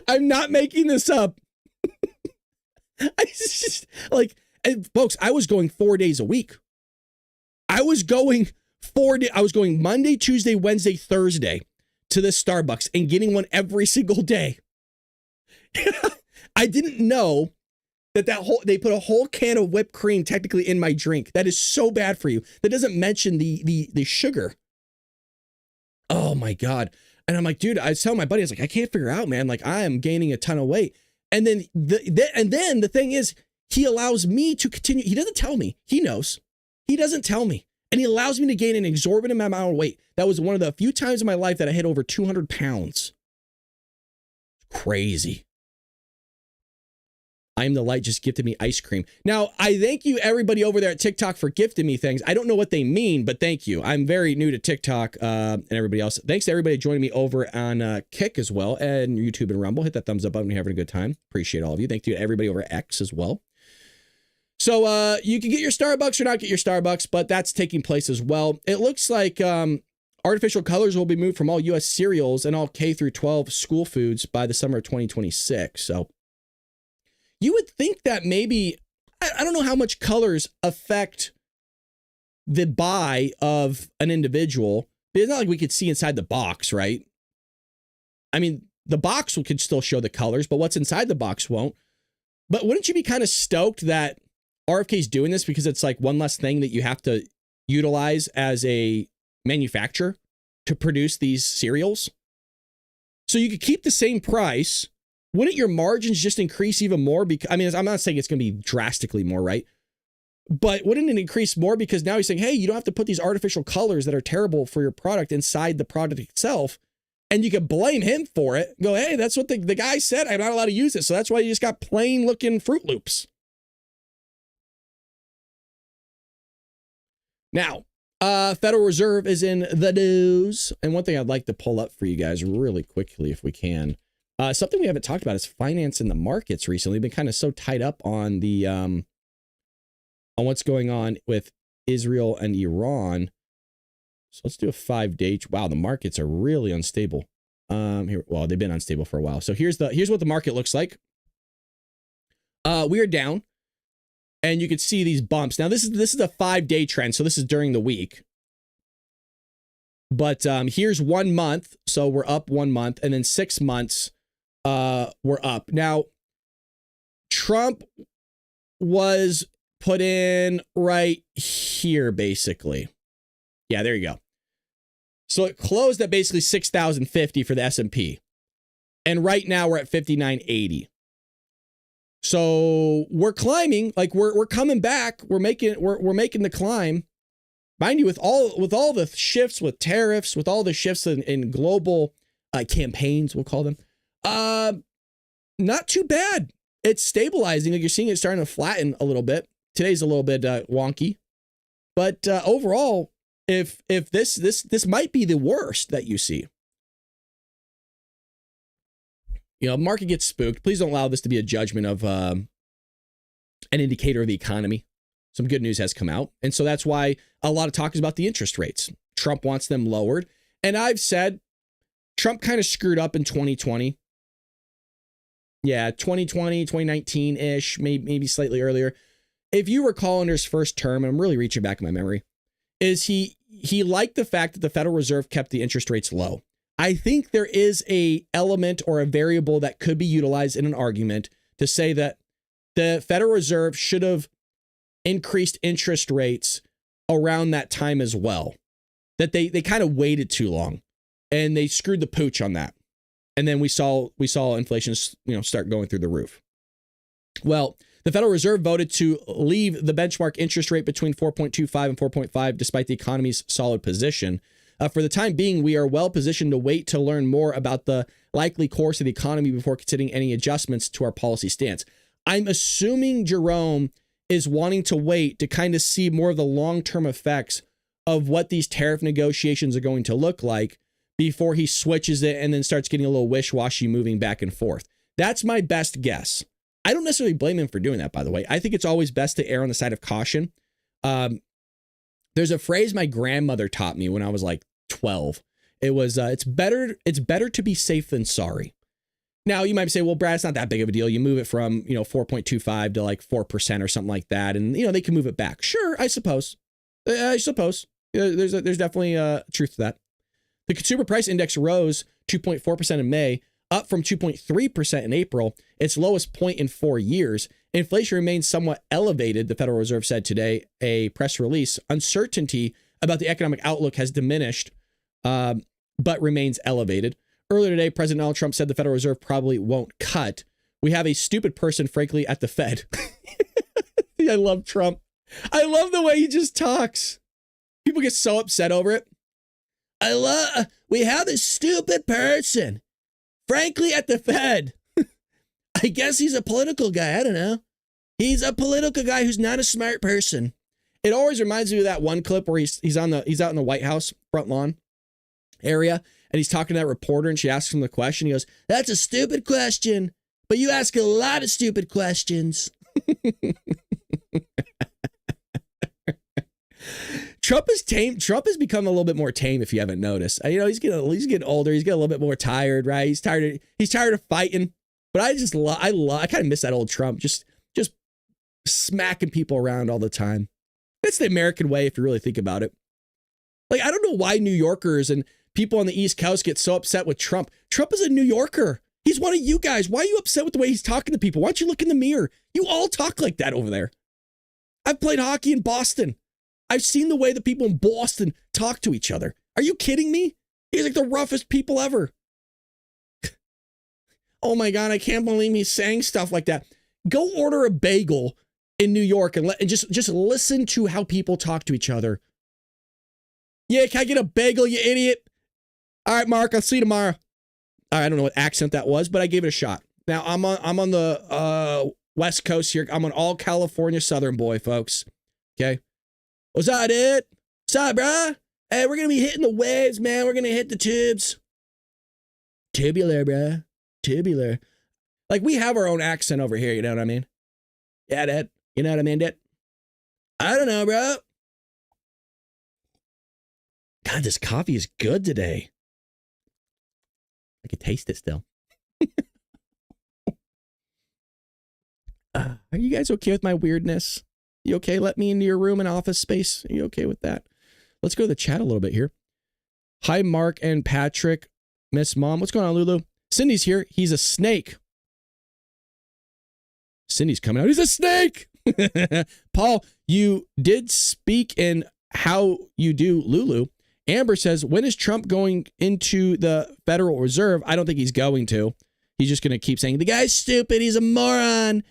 I'm not making this up. I just folks, I was going 4 days a week. I was going Monday, Tuesday, Wednesday, Thursday to this Starbucks and getting one every single day. I didn't know that they put a whole can of whipped cream technically in my drink. That is so bad for you. That doesn't mention the sugar. Oh my God. And I'm like, dude, I was telling my buddy, I was like, I can't figure out, man. Like, I am gaining a ton of weight. And then the thing is, he allows me to continue. He doesn't tell me. He knows. He doesn't tell me. And he allows me to gain an exorbitant amount of weight. That was one of the few times in my life that I hit over 200 pounds. Crazy. I am the light just gifted me ice cream. Now, I thank you everybody over there at TikTok for gifting me things. I don't know what they mean, but thank you. I'm very new to TikTok and everybody else. Thanks to everybody joining me over on Kick as well and YouTube and Rumble. Hit that thumbs up button if you're having a good time. Appreciate all of you. Thank you to everybody over at X as well. So you can get your Starbucks or not get your Starbucks, but that's taking place as well. It looks like artificial colors will be moved from all U.S. cereals and all K through 12 school foods by the summer of 2026. So you would think that maybe, I don't know how much colors affect the buy of an individual. It's not like we could see inside the box, right? I mean, the box could still show the colors, but what's inside the box won't. But wouldn't you be kind of stoked that RFK is doing this because it's like one less thing that you have to utilize as a manufacturer to produce these cereals? So you could keep the same price. Wouldn't your margins just increase even more? Because I mean, I'm not saying it's going to be drastically more, right? But wouldn't it increase more because now he's saying, hey, you don't have to put these artificial colors that are terrible for your product inside the product itself. And you can blame him for it. Go, hey, that's what the guy said. I'm not allowed to use it. So that's why you just got plain looking Fruit Loops. Now, Federal Reserve is in the news. And one thing I'd like to pull up for you guys really quickly if we can. Something we haven't talked about is finance in the markets recently. Been kind of so tied up on the on what's going on with Israel and Iran. So let's do a 5-day. Wow, the markets are really unstable. Well, they've been unstable for a while. So here's what the market looks like. We are down, and you can see these bumps. Now this is a 5-day trend, so this is during the week. But here's 1 month, so we're up 1 month, and then 6 months. We're up. Now, Trump was put in right here, basically. Yeah, there you go. So it closed at basically 6,050 for the S&P. And right now we're at 5,980. So we're climbing, like we're coming back. We're making the climb. Mind you, with all the shifts with tariffs, with all the shifts in global campaigns, we'll call them. Not too bad. It's stabilizing. Like you're seeing it starting to flatten a little bit. Today's a little bit wonky, but overall, if this might be the worst that you see. Market gets spooked. Please don't allow this to be a judgment of an indicator of the economy. Some good news has come out, and so that's why a lot of talk is about the interest rates. Trump wants them lowered, and I've said Trump kind of screwed up in 2020. Yeah, 2020, 2019-ish, maybe slightly earlier. If you recall under his first term, and I'm really reaching back in my memory, is he liked the fact that the Federal Reserve kept the interest rates low. I think there is a element or a variable that could be utilized in an argument to say that the Federal Reserve should have increased interest rates around that time as well. That they kind of waited too long and they screwed the pooch on that. And then we saw inflation, start going through the roof. Well, the Federal Reserve voted to leave the benchmark interest rate between 4.25 and 4.5 despite the economy's solid position. For the time being, we are well positioned to wait to learn more about the likely course of the economy before considering any adjustments to our policy stance. I'm assuming Jerome is wanting to wait to kind of see more of the long-term effects of what these tariff negotiations are going to look like before he switches it and then starts getting a little wish-washy moving back and forth. That's my best guess. I don't necessarily blame him for doing that, by the way. I think it's always best to err on the side of caution. There's a phrase my grandmother taught me when I was like 12. It was, it's better to be safe than sorry. Now you might say, well, Brad, it's not that big of a deal. You move it from, 4.25 to like 4% or something like that. And, they can move it back. Sure. I suppose. There's definitely truth to that. The consumer price index rose 2.4% in May, up from 2.3% in April, its lowest point in 4 years. Inflation remains somewhat elevated, the Federal Reserve said today, a press release. Uncertainty about the economic outlook has diminished, but remains elevated. Earlier today, President Donald Trump said the Federal Reserve probably won't cut. We have a stupid person, frankly, at the Fed. I love Trump. I love the way he just talks. People get so upset over it. We have a stupid person, frankly, at the Fed. I guess he's a political guy. I don't know. He's a political guy who's not a smart person. It always reminds me of that one clip where he's out in the White House front lawn area, and he's talking to that reporter, and she asks him the question. He goes, "That's a stupid question, but you ask a lot of stupid questions." Trump is tame. Trump has become a little bit more tame, if you haven't noticed. He's getting older. He's getting a little bit more tired, right? He's tired of fighting. But I kind of miss that old Trump, just smacking people around all the time. It's the American way, if you really think about it. Like, I don't know why New Yorkers and people on the East Coast get so upset with Trump. Trump is a New Yorker. He's one of you guys. Why are you upset with the way he's talking to people? Why don't you look in the mirror? You all talk like that over there. I've played hockey in Boston. I've seen the way the people in Boston talk to each other. Are you kidding me? He's like the roughest people ever. Oh my God, I can't believe he's saying stuff like that. Go order a bagel in New York and just listen to how people talk to each other. Yeah, can I get a bagel, you idiot? All right, Mark, I'll see you tomorrow. I don't know what accent that was, but I gave it a shot. Now, I'm on the West Coast here. I'm an all California Southern boy, folks. Okay? What's up, dude? What's up, bruh? Hey, we're going to be hitting the waves, man. We're going to hit the tubes. Tubular, bruh. Tubular. Like, we have our own accent over here, you know what I mean? Yeah, Dad. You know what I mean, Dad? I don't know, bro. God, this coffee is good today. I can taste it still. Are you guys okay with my weirdness? You okay? Let me into your room and office space. Are you okay with that? Let's go to the chat a little bit here. Hi, Mark and Patrick. Miss Mom. What's going on, Lulu? Cindy's here. He's a snake. Cindy's coming out. He's a snake. Paul, you did speak in how you do, Lulu. Amber says, when is Trump going into the Federal Reserve? I don't think he's going to. He's just going to keep saying, the guy's stupid. He's a moron.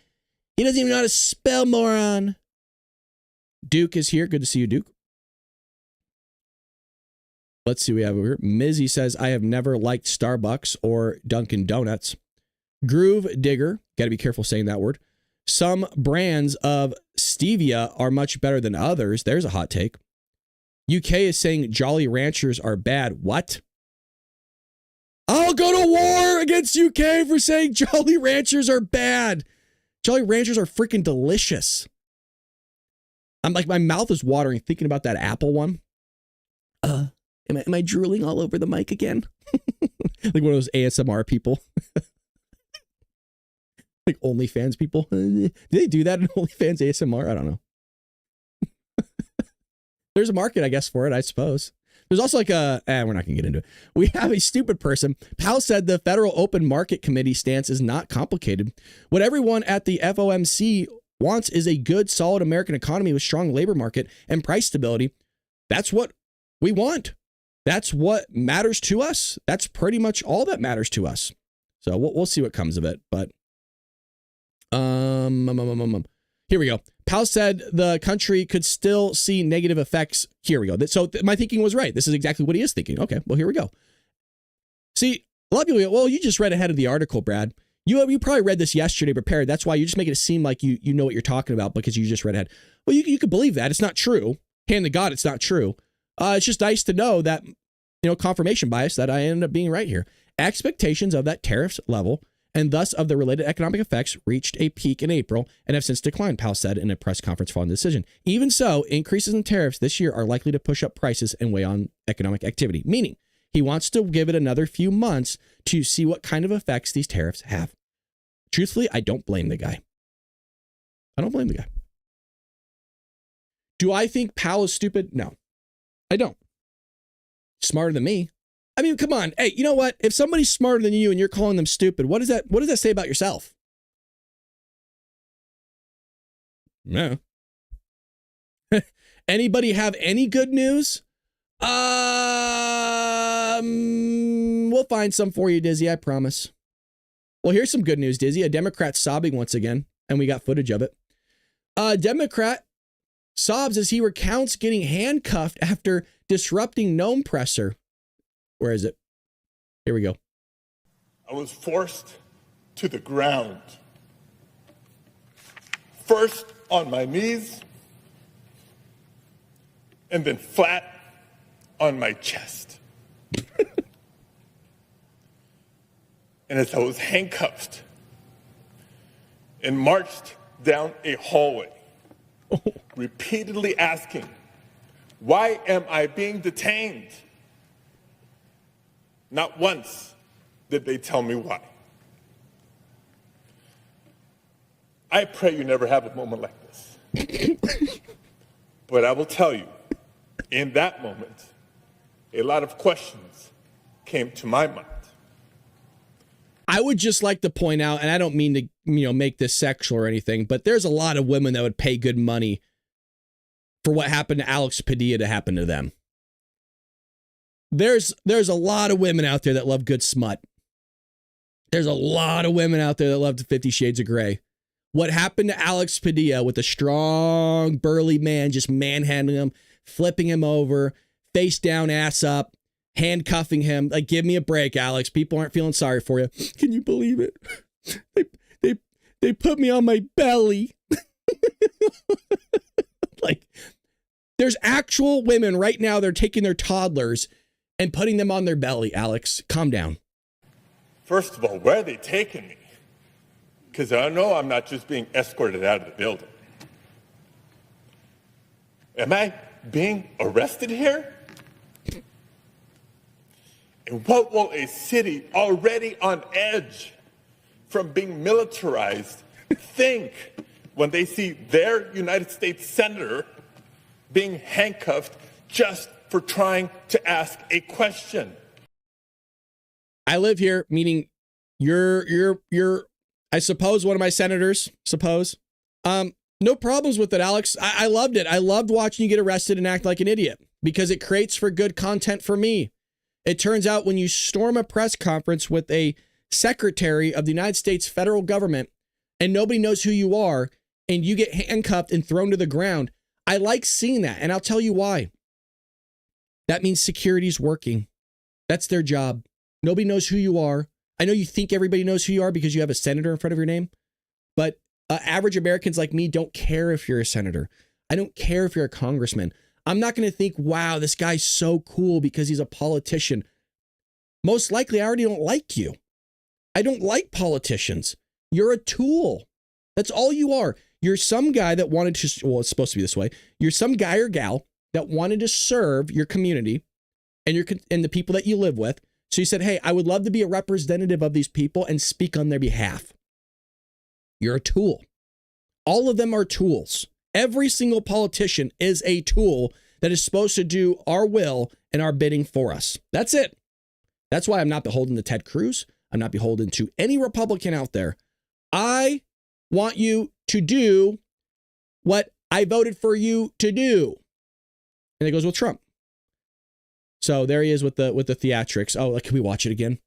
He doesn't even know how to spell moron. Duke is here. Good to see you, Duke. Let's see what we have over here. Mizzy says, I have never liked Starbucks or Dunkin' Donuts. Groove Digger. Got to be careful saying that word. Some brands of stevia are much better than others. There's a hot take. UK is saying Jolly Ranchers are bad. What? I'll go to war against UK for saying Jolly Ranchers are bad. Jolly Ranchers are freaking delicious. I'm like, my mouth is watering thinking about that apple one. Am I drooling all over the mic again? Like one of those ASMR people. Like OnlyFans people. Do they do that in OnlyFans ASMR? I don't know. There's a market, I guess, for it, I suppose. There's also like we're not going to get into it. We have a stupid person. Powell said the Federal Open Market Committee stance is not complicated. What everyone at the FOMC wants is a good, solid American economy with strong labor market and price stability. That's what we want. That's what matters to us. That's pretty much all that matters to us. So we'll see what comes of it. But Here we go. Powell said the country could still see negative effects. Here we go. So my thinking was right. This is exactly what he is thinking. Okay, well, here we go. See, a lot of people go, well, you just read ahead of the article, Brad. You probably read this yesterday, prepared. That's why you just make it seem like you know what you're talking about because you just read ahead. Well, you could believe that. It's not true. Hand to God, it's not true. It's just nice to know that, confirmation bias that I ended up being right here. Expectations of that tariffs level and thus of the related economic effects reached a peak in April and have since declined, Powell said in a press conference following the decision. Even so, increases in tariffs this year are likely to push up prices and weigh on economic activity, meaning he wants to give it another few months to see what kind of effects these tariffs have. Truthfully, I don't blame the guy. I don't blame the guy. Do I think Powell is stupid? No, I don't. Smarter than me. I mean, come on. Hey, you know what? If somebody's smarter than you and you're calling them stupid, what does that say about yourself? No. Anybody have any good news? We'll find some for you, Dizzy, I promise. Well, here's some good news, Dizzy. A Democrat sobbing once again, and we got footage of it. A Democrat sobs as he recounts getting handcuffed after disrupting gnome presser. Where is it? Here we go. I was forced to the ground. First on my knees, and then flat on my chest. And as I was handcuffed and marched down a hallway, repeatedly asking, why am I being detained? Not once did they tell me why. I pray you never have a moment like this. But I will tell you, in that moment, a lot of questions came to my mind. I would just like to point out, and I don't mean to, make this sexual or anything, but there's a lot of women that would pay good money for what happened to Alex Padilla to happen to them. There's a lot of women out there that love good smut. There's a lot of women out there that love the 50 Shades of Grey. What happened to Alex Padilla with a strong, burly man just manhandling him, flipping him over, face down, ass up, handcuffing him. Like, give me a break, Alex. People aren't feeling sorry for you. Can you believe it? They put me on my belly. Like, there's actual women right now, they're taking their toddlers and putting them on their belly, Alex. Calm down. First of all, where are they taking me? Because I know I'm not just being escorted out of the building. Am I being arrested here? And what will a city already on edge from being militarized think when they see their United States senator being handcuffed just for trying to ask a question? I live here, meaning you're I suppose one of my senators, no problems with it, Alex. I loved it. I loved watching you get arrested and act like an idiot because it creates for good content for me. It turns out when you storm a press conference with a secretary of the United States federal government and nobody knows who you are and you get handcuffed and thrown to the ground, I like seeing that. And I'll tell you why. That means security's working. That's their job. Nobody knows who you are. I know you think everybody knows who you are because you have a senator in front of your name, but average Americans like me don't care if you're a senator. I don't care if you're a congressman. I'm not going to think, wow, this guy's so cool because he's a politician. Most likely, I already don't like you. I don't like politicians. You're a tool. That's all you are. You're some guy that wanted to, well, it's supposed to be this way. You're some guy or gal that wanted to serve your community and the people that you live with. So you said, hey, I would love to be a representative of these people and speak on their behalf. You're a tool. All of them are tools. Every single politician is a tool that is supposed to do our will and our bidding for us. That's it. That's why I'm not beholden to Ted Cruz. I'm not beholden to any Republican out there. I want you to do what I voted for you to do. And it goes with Trump. So there he is with the theatrics. Oh, can we watch it again?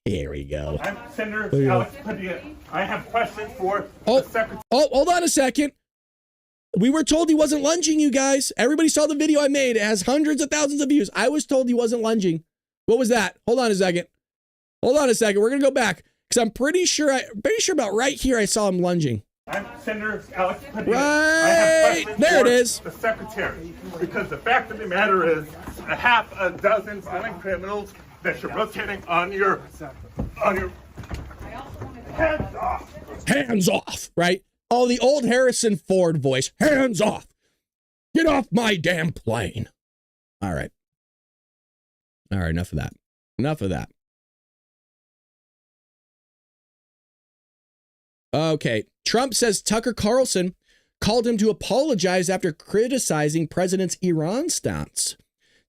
Here we go. I'm Senator Alex Padilla. I have questions for the Secretary. Oh, hold on a second. We were told he wasn't lunging, you guys. Everybody saw the video I made. It has hundreds of thousands of views. I was told he wasn't lunging. What was that? Hold on a second. Hold on a second. We're going to go back because I'm pretty sure about right here I saw him lunging. I'm Senator Alex Padilla. Right I have questions there for it is. the Secretary. Because the fact of the matter is, a half a dozen violent criminals that you're rotating on your hands off. Hands off, right? Oh, the old Harrison Ford voice. Hands off. Get off my damn plane. All right. All right, enough of that. Enough of that. Okay. Trump says Tucker Carlson called him to apologize after criticizing president's Iran stance.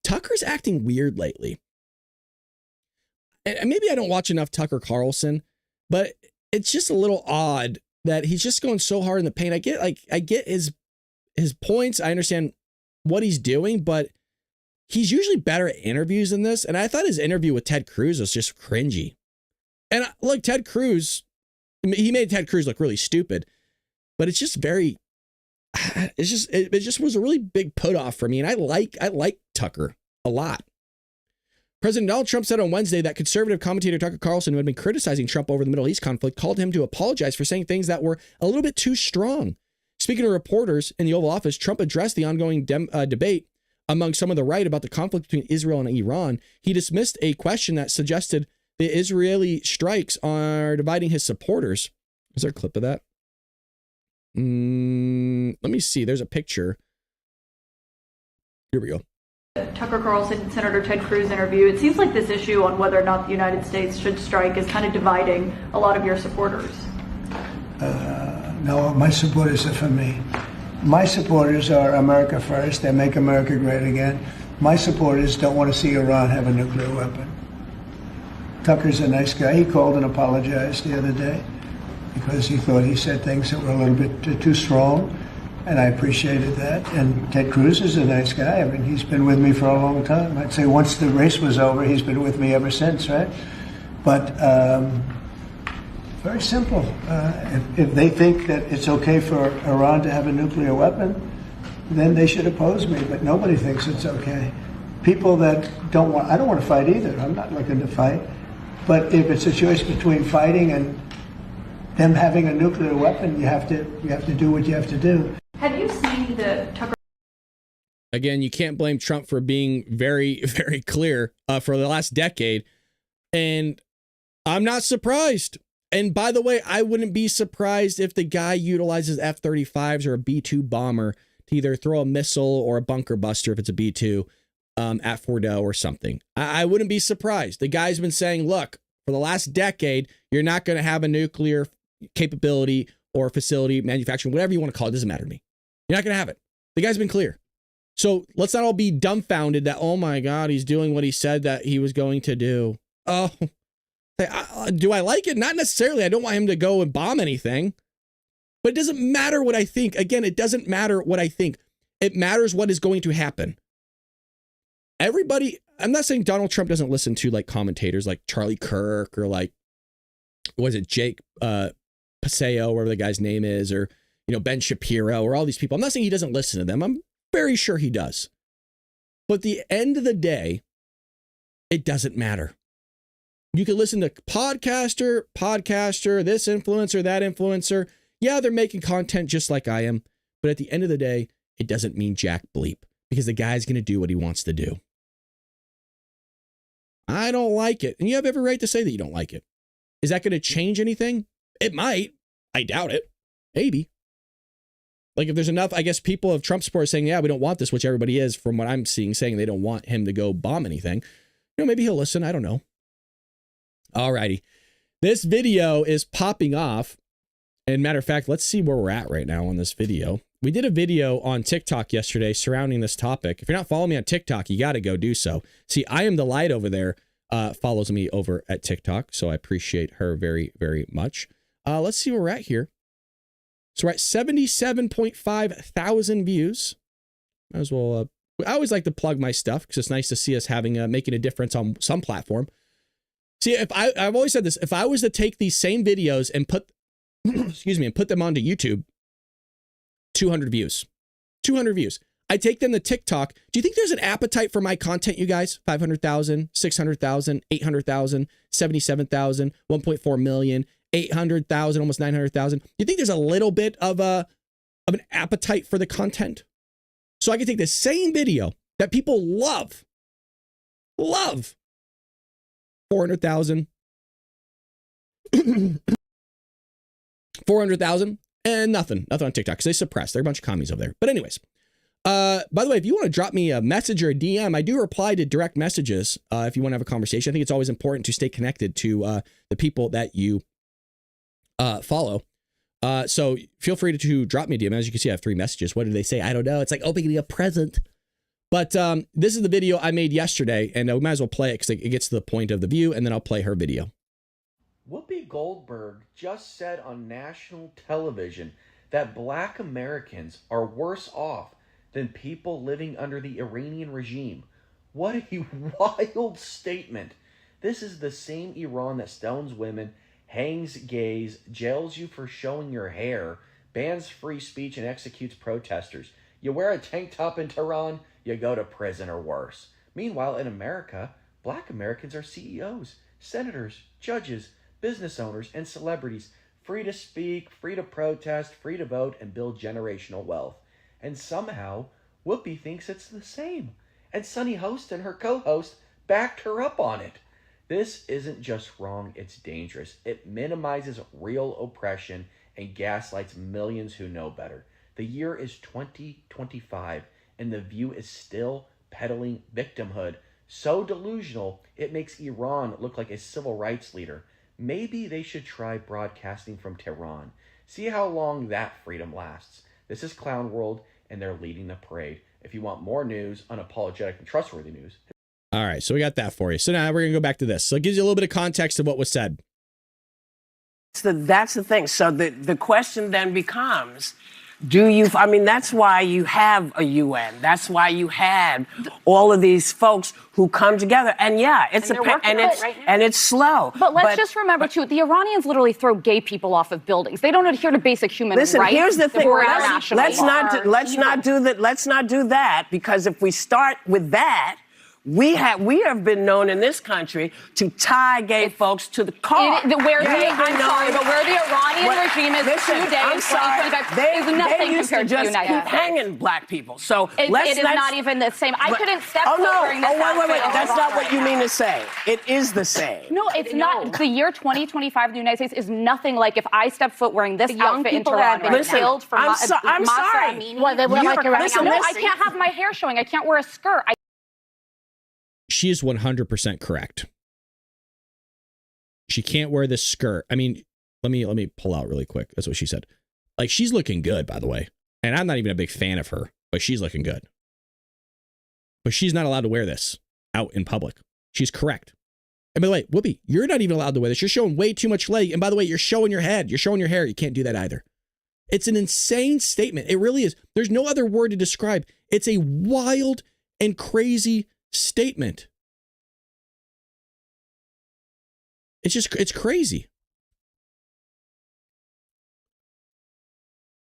Tucker's acting weird lately. And maybe I don't watch enough Tucker Carlson, but it's just a little odd that he's just going so hard in the paint. I get his points. I understand what he's doing, but he's usually better at interviews than this. And I thought his interview with Ted Cruz was just cringy. And look, Ted Cruz, he made Ted Cruz look really stupid, but it's just very, it just was a really big put off for me. And I like Tucker a lot. President Donald Trump said on Wednesday that conservative commentator Tucker Carlson, who had been criticizing Trump over the Middle East conflict, called him to apologize for saying things that were a little bit too strong. Speaking to reporters in the Oval Office, Trump addressed the ongoing debate among some of the right about the conflict between Israel and Iran. He dismissed a question that suggested the Israeli strikes are dividing his supporters. Is there a clip of that? Let me see. There's a picture. Here we go. Tucker Carlson, Senator Ted Cruz interview. It seems like this issue on whether or not the United States should strike is kind of dividing a lot of your supporters. No, my supporters are for me. My supporters are America first. They make America great again. My supporters don't want to see Iran have a nuclear weapon. Tucker's a nice guy. He called and apologized the other day because he thought he said things that were a little bit too strong. And I appreciated that. And Ted Cruz is a nice guy. I mean, he's been with me for a long time. I'd say once the race was over, he's been with me ever since, right? But very simple. If they think that it's okay for Iran to have a nuclear weapon, then they should oppose me. But nobody thinks it's okay. People that don't want, I don't want to fight either. I'm not looking to fight. But if it's a choice between fighting and them having a nuclear weapon, you have to do what you have to do. Have you seen the Tucker? Again, you can't blame Trump for being very, very clear for the last decade. And I'm not surprised. And by the way, I wouldn't be surprised if the guy utilizes F-35s or a B-2 bomber to either throw a missile or a bunker buster if it's a B-2 at Fordo or something. I wouldn't be surprised. The guy's been saying, look, for the last decade, you're not going to have a nuclear capability or facility, manufacturing, whatever you want to call it. Doesn't matter to me. You're not going to have it. The guy's been clear. So let's not all be dumbfounded that, oh my God, he's doing what he said that he was going to do. Oh, do I like it? Not necessarily. I don't want him to go and bomb anything. But it doesn't matter what I think. Again, it doesn't matter what I think. It matters what is going to happen. Everybody, I'm not saying Donald Trump doesn't listen to like commentators like Charlie Kirk or like, was it Jake Paseo, whatever the guy's name is, or, you know, Ben Shapiro or all these people. I'm not saying he doesn't listen to them. I'm very sure he does. But at the end of the day, it doesn't matter. You can listen to podcaster, this influencer, that influencer. Yeah, they're making content just like I am. But at the end of the day, it doesn't mean jack bleep because the guy's going to do what he wants to do. I don't like it. And you have every right to say that you don't like it. Is that going to change anything? It might. I doubt it. Maybe. Like if there's enough, I guess, people of Trump supporters saying, yeah, we don't want this, which everybody is from what I'm seeing, saying they don't want him to go bomb anything. You know, maybe he'll listen. I don't know. All righty. This video is popping off. And matter of fact, let's see where we're at right now on this video. We did a video on TikTok yesterday surrounding this topic. If you're not following me on TikTok, you got to go do so. See, I am the light over there, follows me over at TikTok. So I appreciate her very, very much. Let's see where we're at here. So we're at 77.5 thousand views. Might as well, I always like to plug my stuff because it's nice to see us having making a difference on some platform. See, if I've always said this, if I was to take these same videos and put, excuse me, and put them onto YouTube, 200 views, 200 views. I take them to TikTok. Do you think there's an appetite for my content, you guys? 500,000, 600,000, 800,000, 77,000, 1.4 million, 800,000, almost 900,000. Do you think there's a little bit of an appetite for the content? So I can take the same video that people love, 400,000, 400,000, and nothing on TikTok because they suppress. They're a bunch of commies over there. But anyways, by the way, if you want to drop me a message or a DM, I do reply to direct messages if you want to have a conversation. I think it's always important to stay connected to the people that you follow. So feel free to drop me a DM. As you can see, I have 3 messages. What did they say? I don't know. It's like opening a present. But this is the video I made yesterday, and we might as well play it because it gets to the point of the view, and then I'll play her video. Whoopi Goldberg just said on national television that black Americans are worse off than people living under the Iranian regime. What a wild statement. This is the same Iran that stones women, hangs gays, jails you for showing your hair, bans free speech, and executes protesters. You wear a tank top in Tehran, you go to prison or worse. Meanwhile, in America, black Americans are CEOs, senators, judges, business owners, and celebrities, free to speak, free to protest, free to vote, and build generational wealth. And somehow, Whoopi thinks it's the same. And Sunny Host and her co-host backed her up on it. This isn't just wrong, it's dangerous. It minimizes real oppression and gaslights millions who know better. The year is 2025, and The View is still peddling victimhood. So delusional, it makes Iran look like a civil rights leader. Maybe they should try broadcasting from Tehran. See how long that freedom lasts. This is Clown World, and they're leading the parade. If you want more news, unapologetic and trustworthy news. All right, so we got that for you. So now we're going to go back to this. So it gives you a little bit of context of what was said. So that's the thing. So the question then becomes, that's why you have a UN. That's why you had all of these folks who come together. And yeah, it's it's slow. But let's just remember too, the Iranians literally throw gay people off of buildings. They don't adhere to basic human rights. Listen, here's the thing. Let's not do that, because if we start with that, we have been known in this country to tie gay folks to the car. Where the Iranian regime is today in 2025 is nothing compared to the United States. Hanging black people. So it is not even the same. I couldn't step foot during this. Wait. That's not what you mean to say. It is the same. No, it's not. The year 2025 in the United States is nothing like if I step foot wearing this outfit in Tehran and killed for I'm sorry. I can't have my hair showing. I can't wear a skirt. She is 100% correct. She can't wear this skirt. I mean, let me pull out really quick. That's what she said. Like, she's looking good, by the way. And I'm not even a big fan of her, but she's looking good. But she's not allowed to wear this out in public. She's correct. And by the way, Whoopi, you're not even allowed to wear this. You're showing way too much leg. And by the way, you're showing your head. You're showing your hair. You can't do that either. It's an insane statement. It really is. There's no other word to describe. It's a wild and crazy statement. It's crazy.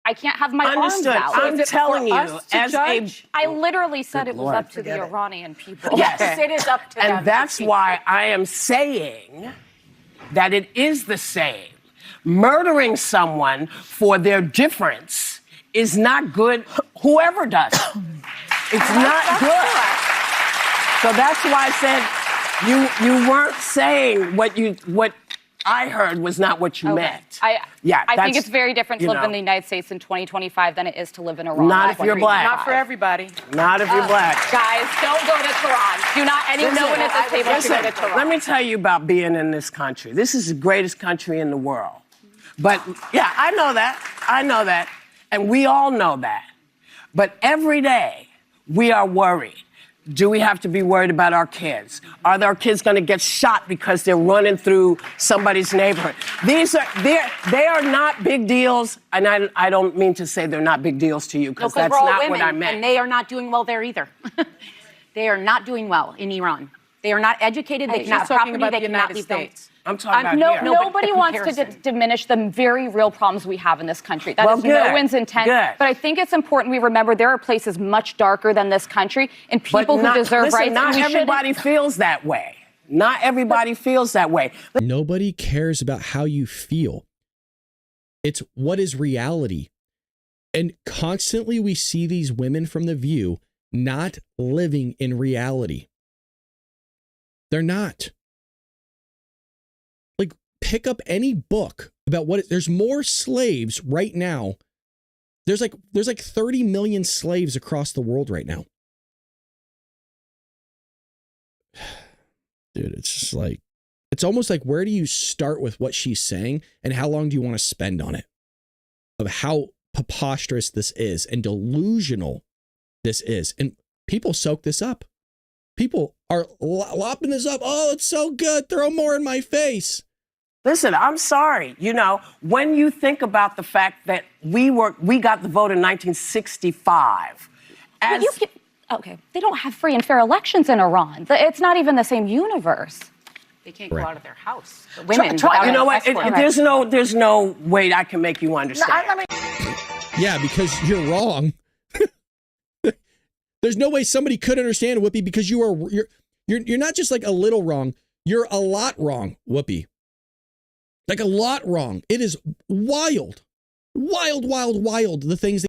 I can't have my arms out. I'm telling you, I literally said it was up to the Iranian people. Yes, it is up to them. And that's why I am saying that it is the same. Murdering someone for their difference is not good. Whoever does it. It's not good. So that's why I said you weren't saying what I heard was not what you meant. I think it's very different to live in the United States in 2025 than it is to live in Iran. Not if you're black. Not for everybody. Not if you're black. Guys, don't go to Tehran. Do not anyone at this table should go to Tehran. Let me tell you about being in this country. This is the greatest country in the world. But yeah, I know that. And we all know that. But every day we are worried. Do we have to be worried about our kids? Are our kids going to get shot because they're running through somebody's neighborhood? They are not big deals, and I don't mean to say they're not big deals to you, because that's not what I meant. And they are not doing well there either. They are not doing well in Iran. They are not educated. They cannot have property. They cannot leave them. I'm talking about here. Nobody wants to diminish the very real problems we have in this country. That is no one's intent. But I think it's important we remember there are places much darker than this country and people who deserve rights. Not everybody feels that way. Not everybody feels that way. Nobody cares about how you feel. It's what is reality. And constantly we see these women from The View not living in reality. They're not. Like, pick up any book about there's more slaves right now. There's like 30 million slaves across the world right now. Dude, it's just like, it's almost like, where do you start with what she's saying and how long do you want to spend on it? Of how preposterous this is and delusional this is. And people soak this up. People are lopping this up. Oh, it's so good. Throw more in my face. Listen, I'm sorry. You know, when you think about the fact that we got the vote in 1965. Okay, they don't have free and fair elections in Iran. It's not even the same universe. They can't go out of their house. The women. You know what? There's no way I can make you understand. Yeah, because you're wrong. There's no way somebody could understand, Whoopi, because you're not just like a little wrong. You're a lot wrong, Whoopi. Like a lot wrong. It is wild, wild, wild, wild. The things that